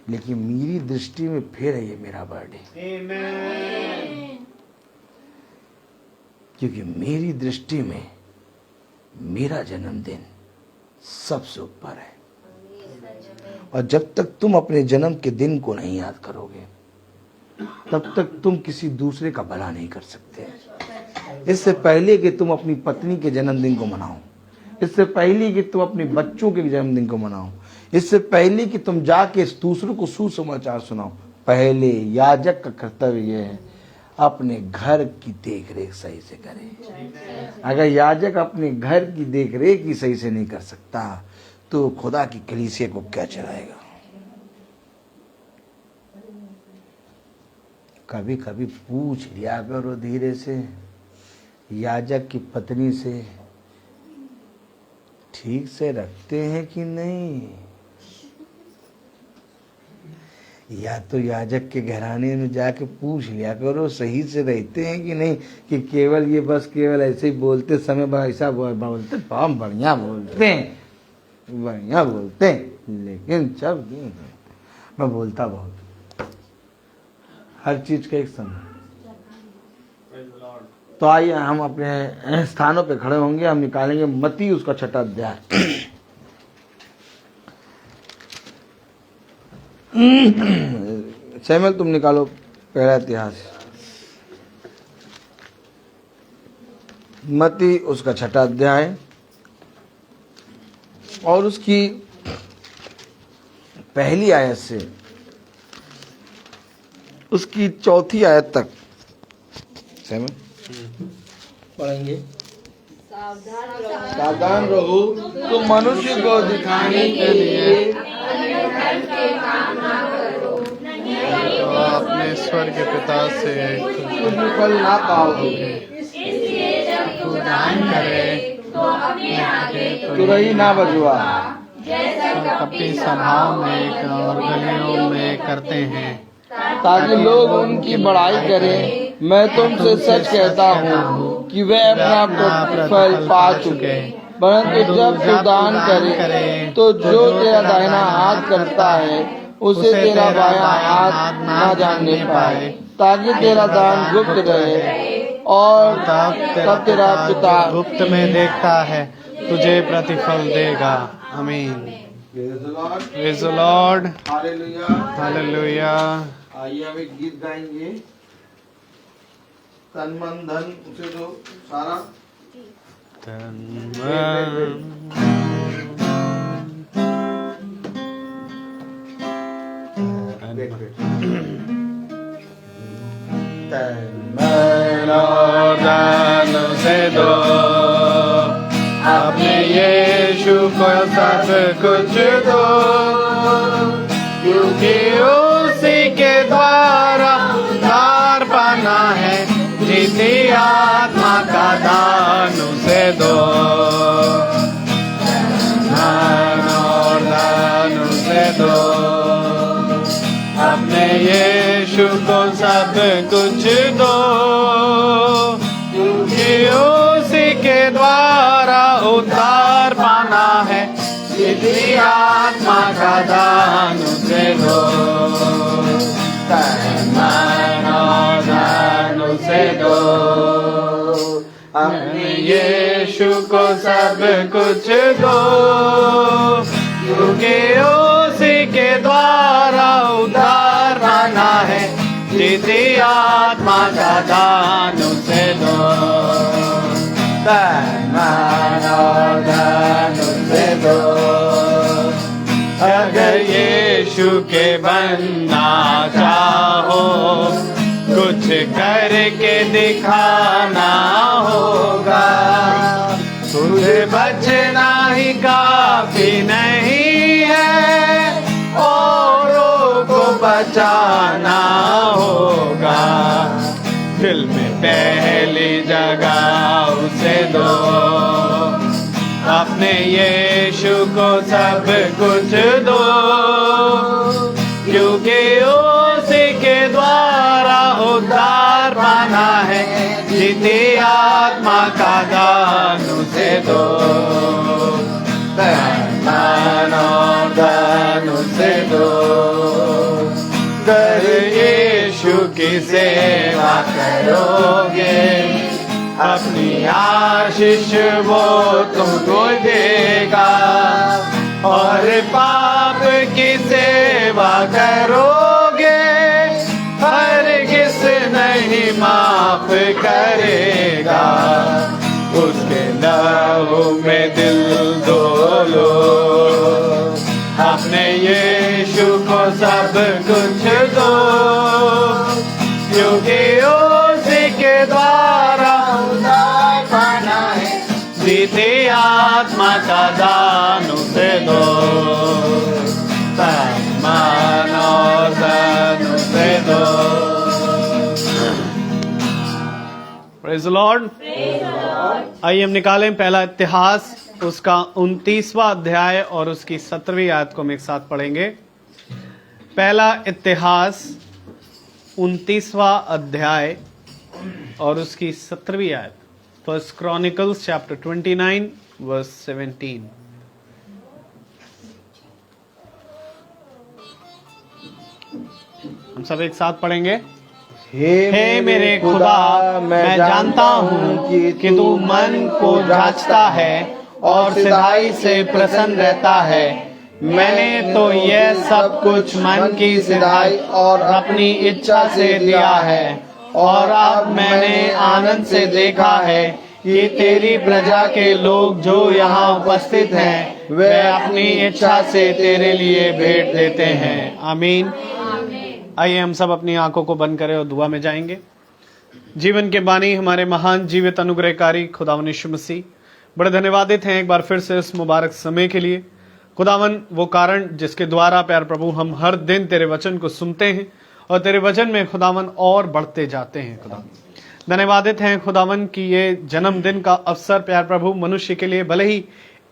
लेकिन मेरी दृष्टि में फिर है ये मेरा बर्थडे। क्योंकि मेरी दृष्टि में मेरा जन्मदिन सबसे ऊपर है। और जब तक तुम अपने जन्म के दिन को नहीं याद करोगे, तब तक तुम किसी दूसरे का भला नहीं कर सकते। इससे पहले कि तुम अपनी पत्नी के जन्मदिन को मनाओ, इससे पहले कि तुम अपने बच्चों के जन्मदिन को मनाओ, इससे पहले कि तुम जाके दूसरों को सुसमाचार सुनाओ, पहले याजक का कर्तव्य यह है अपने घर की देखरेख सही से करे। अगर याजक अपने घर की देखरेख ही सही से नहीं कर सकता तो खुदा की कलीसिया को क्या चलाएगा? कभी कभी पूछ लिया करो धीरे से याजक की पत्नी से, ठीक से रखते हैं कि नहीं? या तो याजक के घराने में जाके पूछ लिया करो सही से रहते हैं कि नहीं, कि केवल ये बस केवल ऐसे ही बोलते समय ऐसा बोलते, हम बढ़िया बोलते हैं, बढ़िया बोलते हैं, लेकिन जब मैं बोलता बहुत, हर चीज का एक समय। तो आइए हम अपने स्थानों पे खड़े होंगे, हम निकालेंगे मत्ती उसका 6वां अध्याय। सैमुअल तुम निकालो पहला इतिहास, मत्ती उसका 6वां अध्याय और उसकी पहली आयत से उसकी 4थी आयत तक सैमुअल पढ़ेंगे। सावधान रहो तुम मनुष्य को दिखाने के लिए तो अपने स्वर्ग पिता से कुछ भी फल ना पाओगे, दान करे तुरही ना बजुआ, अपनी सभाओं में और गलियों में करते हैं, ताकि लोग उनकी बड़ाई करें। मैं तुमसे सच कहता हूँ कि वे अपना प्रतिफल पा चुके, परंतु जब तू दान करे तो जो तेरा दाहिना हाथ करता है उसे तेरा बायां हाथ ना जानने पाए, ताकि तेरा दान गुप्त रहे और तब तेरा पिता गुप्त में देखता है तुझे प्रतिफल देगा। आमीन। Praise the Lord. Hallelujah hallelujah. आइए हम एक गीत गाएंगे, तन मन धन उसे दो सारा। मन और धन उसे दो, अपने यीशु को सब कुछ दो, क्योंकि उसी के द्वारा उद्धार पाना है। जीती आत्मा का दान उसे दो, धन और दान उसे दो, अपने यीशु को सब कुछ दो, क्योंकि उसी के द्वारा उद्धार पाना है। जीती आत्मा का दान उसे दो, मन और धन उसे दो, अपने यीशु को सब कुछ दो, क्योंकि उसी के द्वारा उद्धार पाना है। जीती आत्मा का दान उसे दो, मन और धन उसे दो। अगर यीशु के बनना चाहो, कुछ करके दिखाना होगा, तुझे बचना ही काफी नहीं है, औरों को बचाना होगा। दिल में पहली जगह उसे दो, अपने यीशु को सब कुछ दो, क्योंकि उसी के द्वारा उद्धार पाना है। जीती आत्मा का दान उसे दो, मन और धन उसे दो। कर यीशु की सेवा करोगे, अपनी आशीष वो तुमको देगा, और पाप की सेवा करोगे, हरगिज़ नहीं माफ करेगा। उसके लहू में दिल डोलो, अपने यीशु को सब कुछ दो, क्योंकि उसी के द्वारा उद्धार पाना है। जीती आत्मा का दान उसे दो, मन और धन उसे दो। Praise the Lord. आइए हम निकालें पहला इतिहास उसका 29वां अध्याय और उसकी 17वीं आयत को हम एक साथ पढ़ेंगे। पहला इतिहास 29वां अध्याय और उसकी 17वीं आयत। First Chronicles chapter 29 verse 17। हम सब एक साथ पढ़ेंगे। हे मेरे खुदा, मैं जानता हूँ कि तू मन को जांचता है और सिधाई से प्रसन्न रहता है। मैंने तो यह सब कुछ मन की सिधाई और अपनी इच्छा से दिया है, और अब मैंने आनंद से देखा है कि तेरी प्रजा के लोग जो यहाँ उपस्थित हैं, वे अपनी इच्छा से तेरे लिए भेंट देते हैं। आमीन। आइए हम सब अपनी आंखों को बंद करें और दुआ में जाएंगे। जीवन के बानी हमारे महान जीवित अनुग्रहकारी खुदावन यीशु मसीह, बड़े धन्यवादित हैं एक बार फिर से इस मुबारक समय के लिए। खुदावन, वो कारण जिसके द्वारा प्यार प्रभु हम हर दिन तेरे वचन को सुनते हैं और तेरे वचन में खुदावन और बढ़ते जाते हैं। खुदावन धन्यवादित हैं खुदावन कि ये जन्मदिन का अवसर प्यार प्रभु मनुष्य के लिए भले ही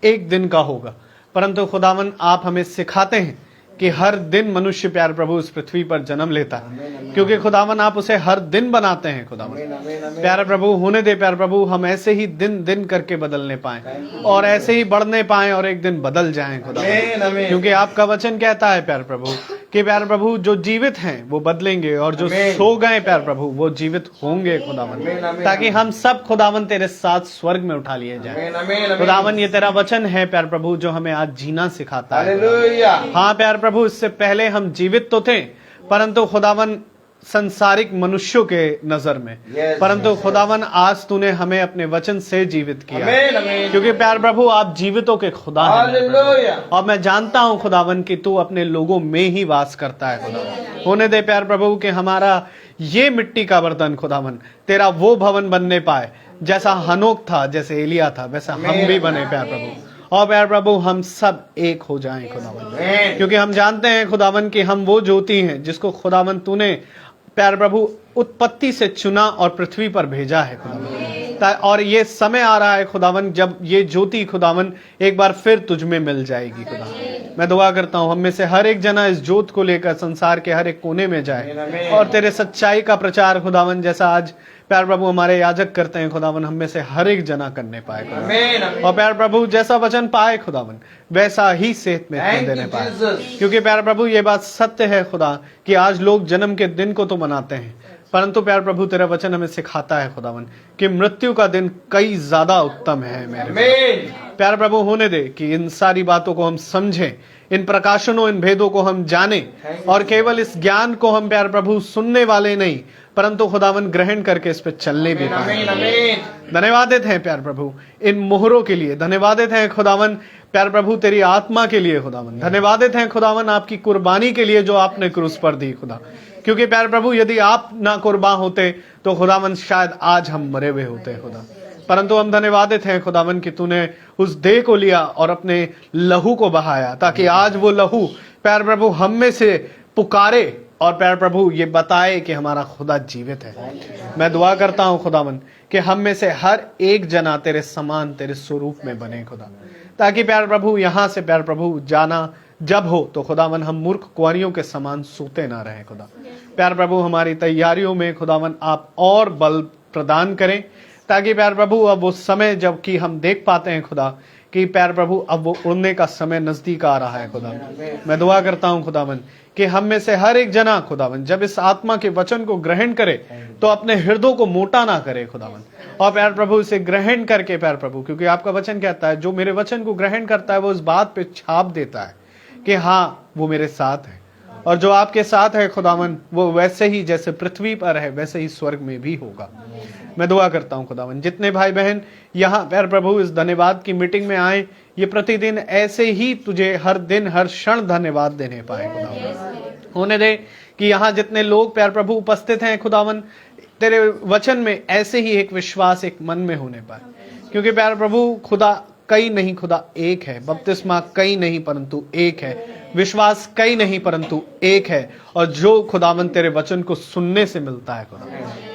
एक दिन का होगा, परंतु खुदावन आप हमें सिखाते हैं कि हर दिन मनुष्य प्यार प्रभु इस पृथ्वी पर जन्म लेता है, क्योंकि खुदावन आप उसे हर दिन बनाते हैं। खुदावन प्यार प्रभु होने दे प्यार प्रभु हम ऐसे ही दिन दिन करके बदलने पाए और ऐसे ही बढ़ने पाए और एक दिन बदल जाएं खुदावन, क्योंकि आपका वचन कहता है प्यार प्रभु कि प्यार प्रभु जो जीवित हैं वो बदलेंगे और जो सो गए प्यार प्रभु वो जीवित होंगे खुदावन, ताकि हम सब खुदावन तेरे साथ स्वर्ग में उठा लिए जाएं। खुदावन ये तेरा वचन है प्यार प्रभु जो हमें आज जीना सिखाता है। हाँ प्यार प्रभु, इससे पहले हम जीवित तो थे परंतु खुदावन संसारिक मनुष्यों के नजर में, परंतु खुदावन आज तूने हमें अपने वचन से जीवित किया, क्योंकि प्यार प्रभु आप जीवितों के खुदा हैं। और मैं जानता हूं खुदावन कि तू अपने लोगों में ही वास करता है। खुदावन होने दे प्यार प्रभु कि हमारा ये मिट्टी का बर्तन खुदावन तेरा वो भवन बनने पाए जैसा हनोक था, जैसे एलिया था, वैसा हम भी बने प्यार प्रभु। और प्यार प्रभु हम सब एक हो जाएं खुदावन, क्योंकि हम जानते हैं खुदावन कि हम वो ज्योति हैं जिसको खुदावन तूने प्यार प्रभु उत्पत्ति से चुना और पृथ्वी पर भेजा है खुदावन। और ये समय आ रहा है खुदावन जब ये ज्योति खुदावन एक बार फिर तुझ में मिल जाएगी खुदावन। मैं दुआ करता हूँ हम में से हर एक जना इस ज्योत को लेकर संसार के हर एक कोने में जाए और तेरे सच्चाई का प्रचार खुदावन जैसा आज प्यार प्रभु हमारे याजक करते हैं खुदावन, हम में से हर एक जना करने पाए खुदावन। और प्यार प्रभु जैसा वचन पाए खुदावन वैसा ही सेहत में देने पाए, क्योंकि प्यार प्रभु ये बात सत्य है खुदा कि आज लोग जन्म के दिन को तो मनाते हैं, परंतु प्यार प्रभु तेरा वचन हमें सिखाता है खुदावन कि मृत्यु का दिन कई ज्यादा उत्तम है मेरे प्यार प्रभु। होने दे कि इन सारी बातों को हम समझें, इन प्रकाशनों इन भेदों को हम जाने, और केवल इस ज्ञान को हम प्यार प्रभु सुनने वाले नहीं परंतु खुदावन ग्रहण करके इस पे चलने भी पाए। धन्यवादित हैं प्यार प्रभु इन मोहरों के लिए, धन्यवादित हैं खुदावन प्यार प्रभु तेरी आत्मा के लिए खुदावन, धन्यवादित हैं खुदावन आपकी कुर्बानी के लिए जो आपने क्रूस पर दी खुदा, क्योंकि प्यार प्रभु यदि आप ना कुर्बान होते तो खुदावन शायद आज हम मरे हुए होते खुदा, परंतु हम धन्यवादित हैं खुदावन कि तूने उस देह को लिया और अपने लहू को बहाया ताकि आज वो लहू प्यार प्रभु हम में से पुकारे और प्यार प्रभु ये बताए कि हमारा खुदा जीवित है। मैं दुआ करता हूं खुदावन कि हम में से हर एक जना तेरे समान तेरे स्वरूप में बने खुदा, ताकि प्यार प्रभु यहाँ से प्यार प्रभु जाना जब हो तो खुदावन हम मूर्ख कुंवारियों के समान सोते ना रहे खुदा। प्यार प्रभु हमारी तैयारियों में खुदावन आप और बल प्रदान करें, ताकि प्यार प्रभु अब वो समय जब कि हम देख पाते हैं खुदा कि प्यार प्रभु अब वो उड़ने का समय नजदीक आ रहा है खुदा। मैं दुआ करता हूं खुदावन कि हम में से हर एक जना खुदावन जब इस आत्मा के वचन को ग्रहण करे तो अपने हृदय को मोटा ना करे खुदावन, और प्यार प्रभु इसे ग्रहण करके प्यार प्रभु, क्योंकि आपका वचन कहता है जो मेरे वचन को ग्रहण करता है वो इस बात पे छाप देता है कि हाँ वो मेरे साथ है, और जो आपके साथ है खुदावन वो वैसे ही जैसे पृथ्वी पर है वैसे ही स्वर्ग में भी होगा। मैं दुआ करता हूं खुदावन जितने भाई बहन यहाँ प्यार प्रभु इस धन्यवाद की मीटिंग में आए, ये प्रतिदिन ऐसे ही तुझे हर दिन हर क्षण धन्यवाद देने पाए खुदावन। होने दे कि यहाँ जितने लोग प्यार प्रभु उपस्थित हैं खुदावन तेरे वचन में ऐसे ही एक विश्वास एक मन में होने पाए, क्योंकि प्यार प्रभु खुदा कई नहीं खुदा एक है, बपतिस्मा कई नहीं परंतु एक है, विश्वास कई नहीं परंतु एक है, और जो खुदावन तेरे वचन को सुनने से मिलता है खुदा,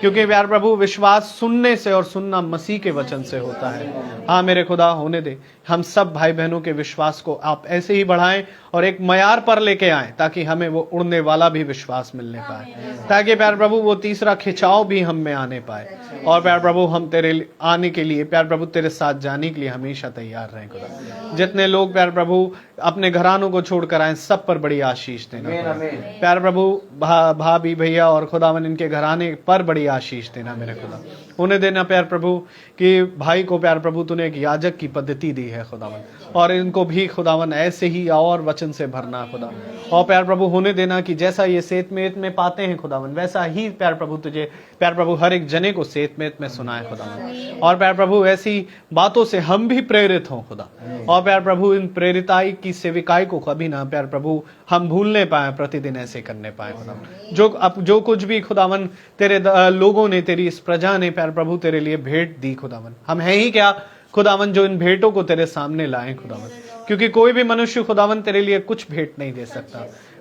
क्योंकि प्यार प्रभु विश्वास सुनने से और सुनना मसीह के वचन से होता है। हाँ मेरे खुदा, होने दे हम सब भाई बहनों के विश्वास को आप ऐसे ही बढ़ाएं और एक मयार पर लेके आएं, ताकि हमें वो उड़ने वाला भी विश्वास मिलने पाए, ताकि प्यार प्रभु वो तीसरा खिंचाव भी हम में आने पाए, और प्यार प्रभु हम तेरे आने के लिए, प्यार प्रभु तेरे साथ जाने के लिए हमेशा तैयार रहें खुदा। जितने लोग प्यार प्रभु अपने घरानों को छोड़कर आए, सब पर बड़ी आशीष देना प्यार प्रभु, भाभी भैया और खुदावन इनके घराने पर बड़ी आशीष देना मेरे खुदा। उन्हें देना प्यार प्रभु कि भाई को प्यार प्रभु तूने एक याजक की पद्धति दी है खुदावन, और इनको भी खुदावन ऐसे ही और वचन से भरना खुदा। और प्यार प्रभु होने देना कि जैसा ये सेतमेत में पाते हैं खुदावन, वैसा ही प्यार प्रभु तुझे प्यार प्रभु हर एक जने को सेतमेत में सुनाए खुदावन। और प्यार प्रभु ऐसी बातों से हम भी प्रेरित हों खुदा, और प्यार प्रभु इन प्रेरिताई की सेविकाई को कभी ना प्यार प्रभु हम भूलने पाए, प्रतिदिन ऐसे करने पाए खुदा। जो कुछ भी खुदावन तेरे लोगों ने, तेरी इस प्रजा ने प्यार प्रभु तेरे लिए भेंट दी खुदावन, हम हैं ही क्या खुदावन जो इन भेंटों को तेरे सामने लाएं खुदावन, क्योंकि कोई भी मनुष्य खुदावन तेरे लिए कुछ भेंट नहीं दे सकता,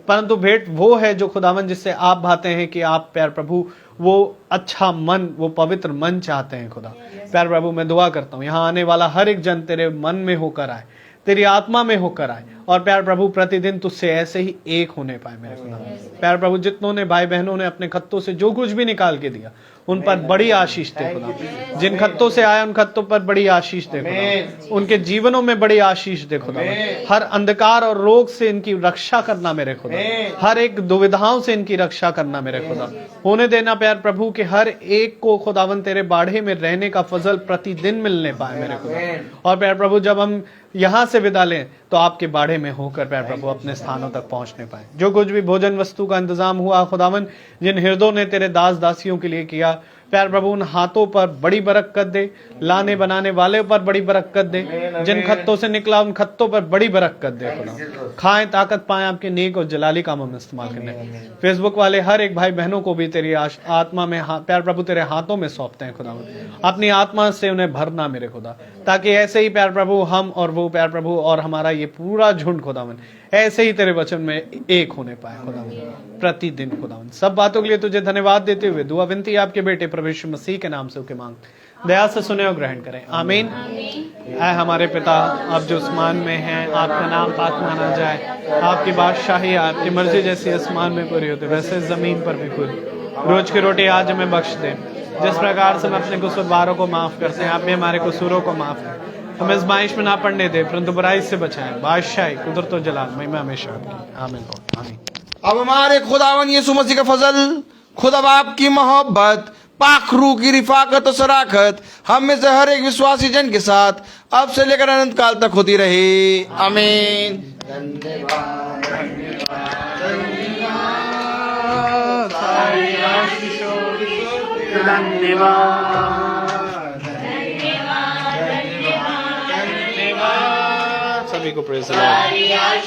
परंतु भेंट वो है जो खुदावन जिससे आप भाते हैं कि आप प्यार प्रभु वो अच्छा मन, वो पवित्र मन चाहते हैं खुदा। प्यार प्रभु मैं दुआ करता हूँ यहाँ आने वाला हर एक जन तेरे मन में होकर आए, तेरी आत्मा में होकर आए, और प्यार प्रभु प्रतिदिन तुझसे ऐसे ही एक होने पाए मेरे खुदा। प्यार प्रभु जितनों ने भाई बहनों ने अपने खत्तों से जो कुछ भी निकाल के दिया, उन पर बड़ी आशीष दे खुदा। जिन खत्तों से आया उन खत्तों पर बड़ी आशीष दे खुदा, उनके जीवनों में बड़ी आशीष दे खुदा। हर अंधकार और रोग से इनकी रक्षा करना मेरे खुदा, हर एक दुविधाओं से इनकी रक्षा करना मेरे खुदा। होने देना प्यार प्रभु कि हर एक को खुदावन तेरे बाढ़े में रहने का फजल प्रतिदिन मिलने पाए मेरे खुदा। और प्यार प्रभु जब हम यहाँ से विदा लें तो आपके बाढ़े में होकर प्यार प्रभु अपने स्थानों तक पहुंचने पाए। जो कुछ भी भोजन वस्तु का इंतजाम हुआ खुदावन, जिन हृदयों ने तेरे दास दासियों के लिए किया, प्यार प्रभु उन हाथों पर बड़ी बरकत दे, लाने बनाने वाले पर बड़ी बरकत दे, जिन खत्तों से निकला उन खत्तों पर बड़ी बरकत दे खुदा। खाएं, ताकत पाएं आपके नेक और जलाली कामों में इस्तेमाल करने। फेसबुक वाले हर एक भाई बहनों को भी तेरी आत्मा में प्यार प्रभु तेरे हाथों में सौंपते हैं खुदा। अपनी आत्मा से उन्हें भरना मेरे खुदा, ताकि ऐसे ही प्यार प्रभु हम और वो प्यार प्रभु और हमारा ये पूरा झुंड खुदावन ऐसे ही तेरे वचन में एक होने पाए खुदावन प्रतिदिन खुदावन। सब बातों के लिए तुझे धन्यवाद देते हुए दुआ विनती आपके बेटे प्रभु यीशु मसीह के नाम से उनके मांग दया से सुने और ग्रहण करें, आमीन। ऐ हमारे पिता, आप जो आसमान में हैं, आपका नाम पाक माना जाए, आपकी बादशाही, आपकी मर्जी जैसी आसमान में पूरी होती वैसे जमीन पर भी पूरी। रोज की रोटी आज हमें बख्श दे, जिस प्रकार से हम अपने कसूरवारों को माफ करते हैं, आप भी हमारे कसूरों को माफ करें। हमें आज़माइश में ना पड़ने दे, परंतु बुराई से बचाएं। बादशाही, कुदरत और जलाल, महिमा हमेशा आपकी, आमीन आमीन। अब हमारे खुदावन यीशु मसीह का फजल, खुदा बाप की मोहब्बत, पाक रूह की रिफाकत और शराकत हम में से हर एक विश्वासी जन के साथ अब से लेकर अनंत काल तक होती रहे, आमीन। सभी को प्रेज़ द लॉर्ड।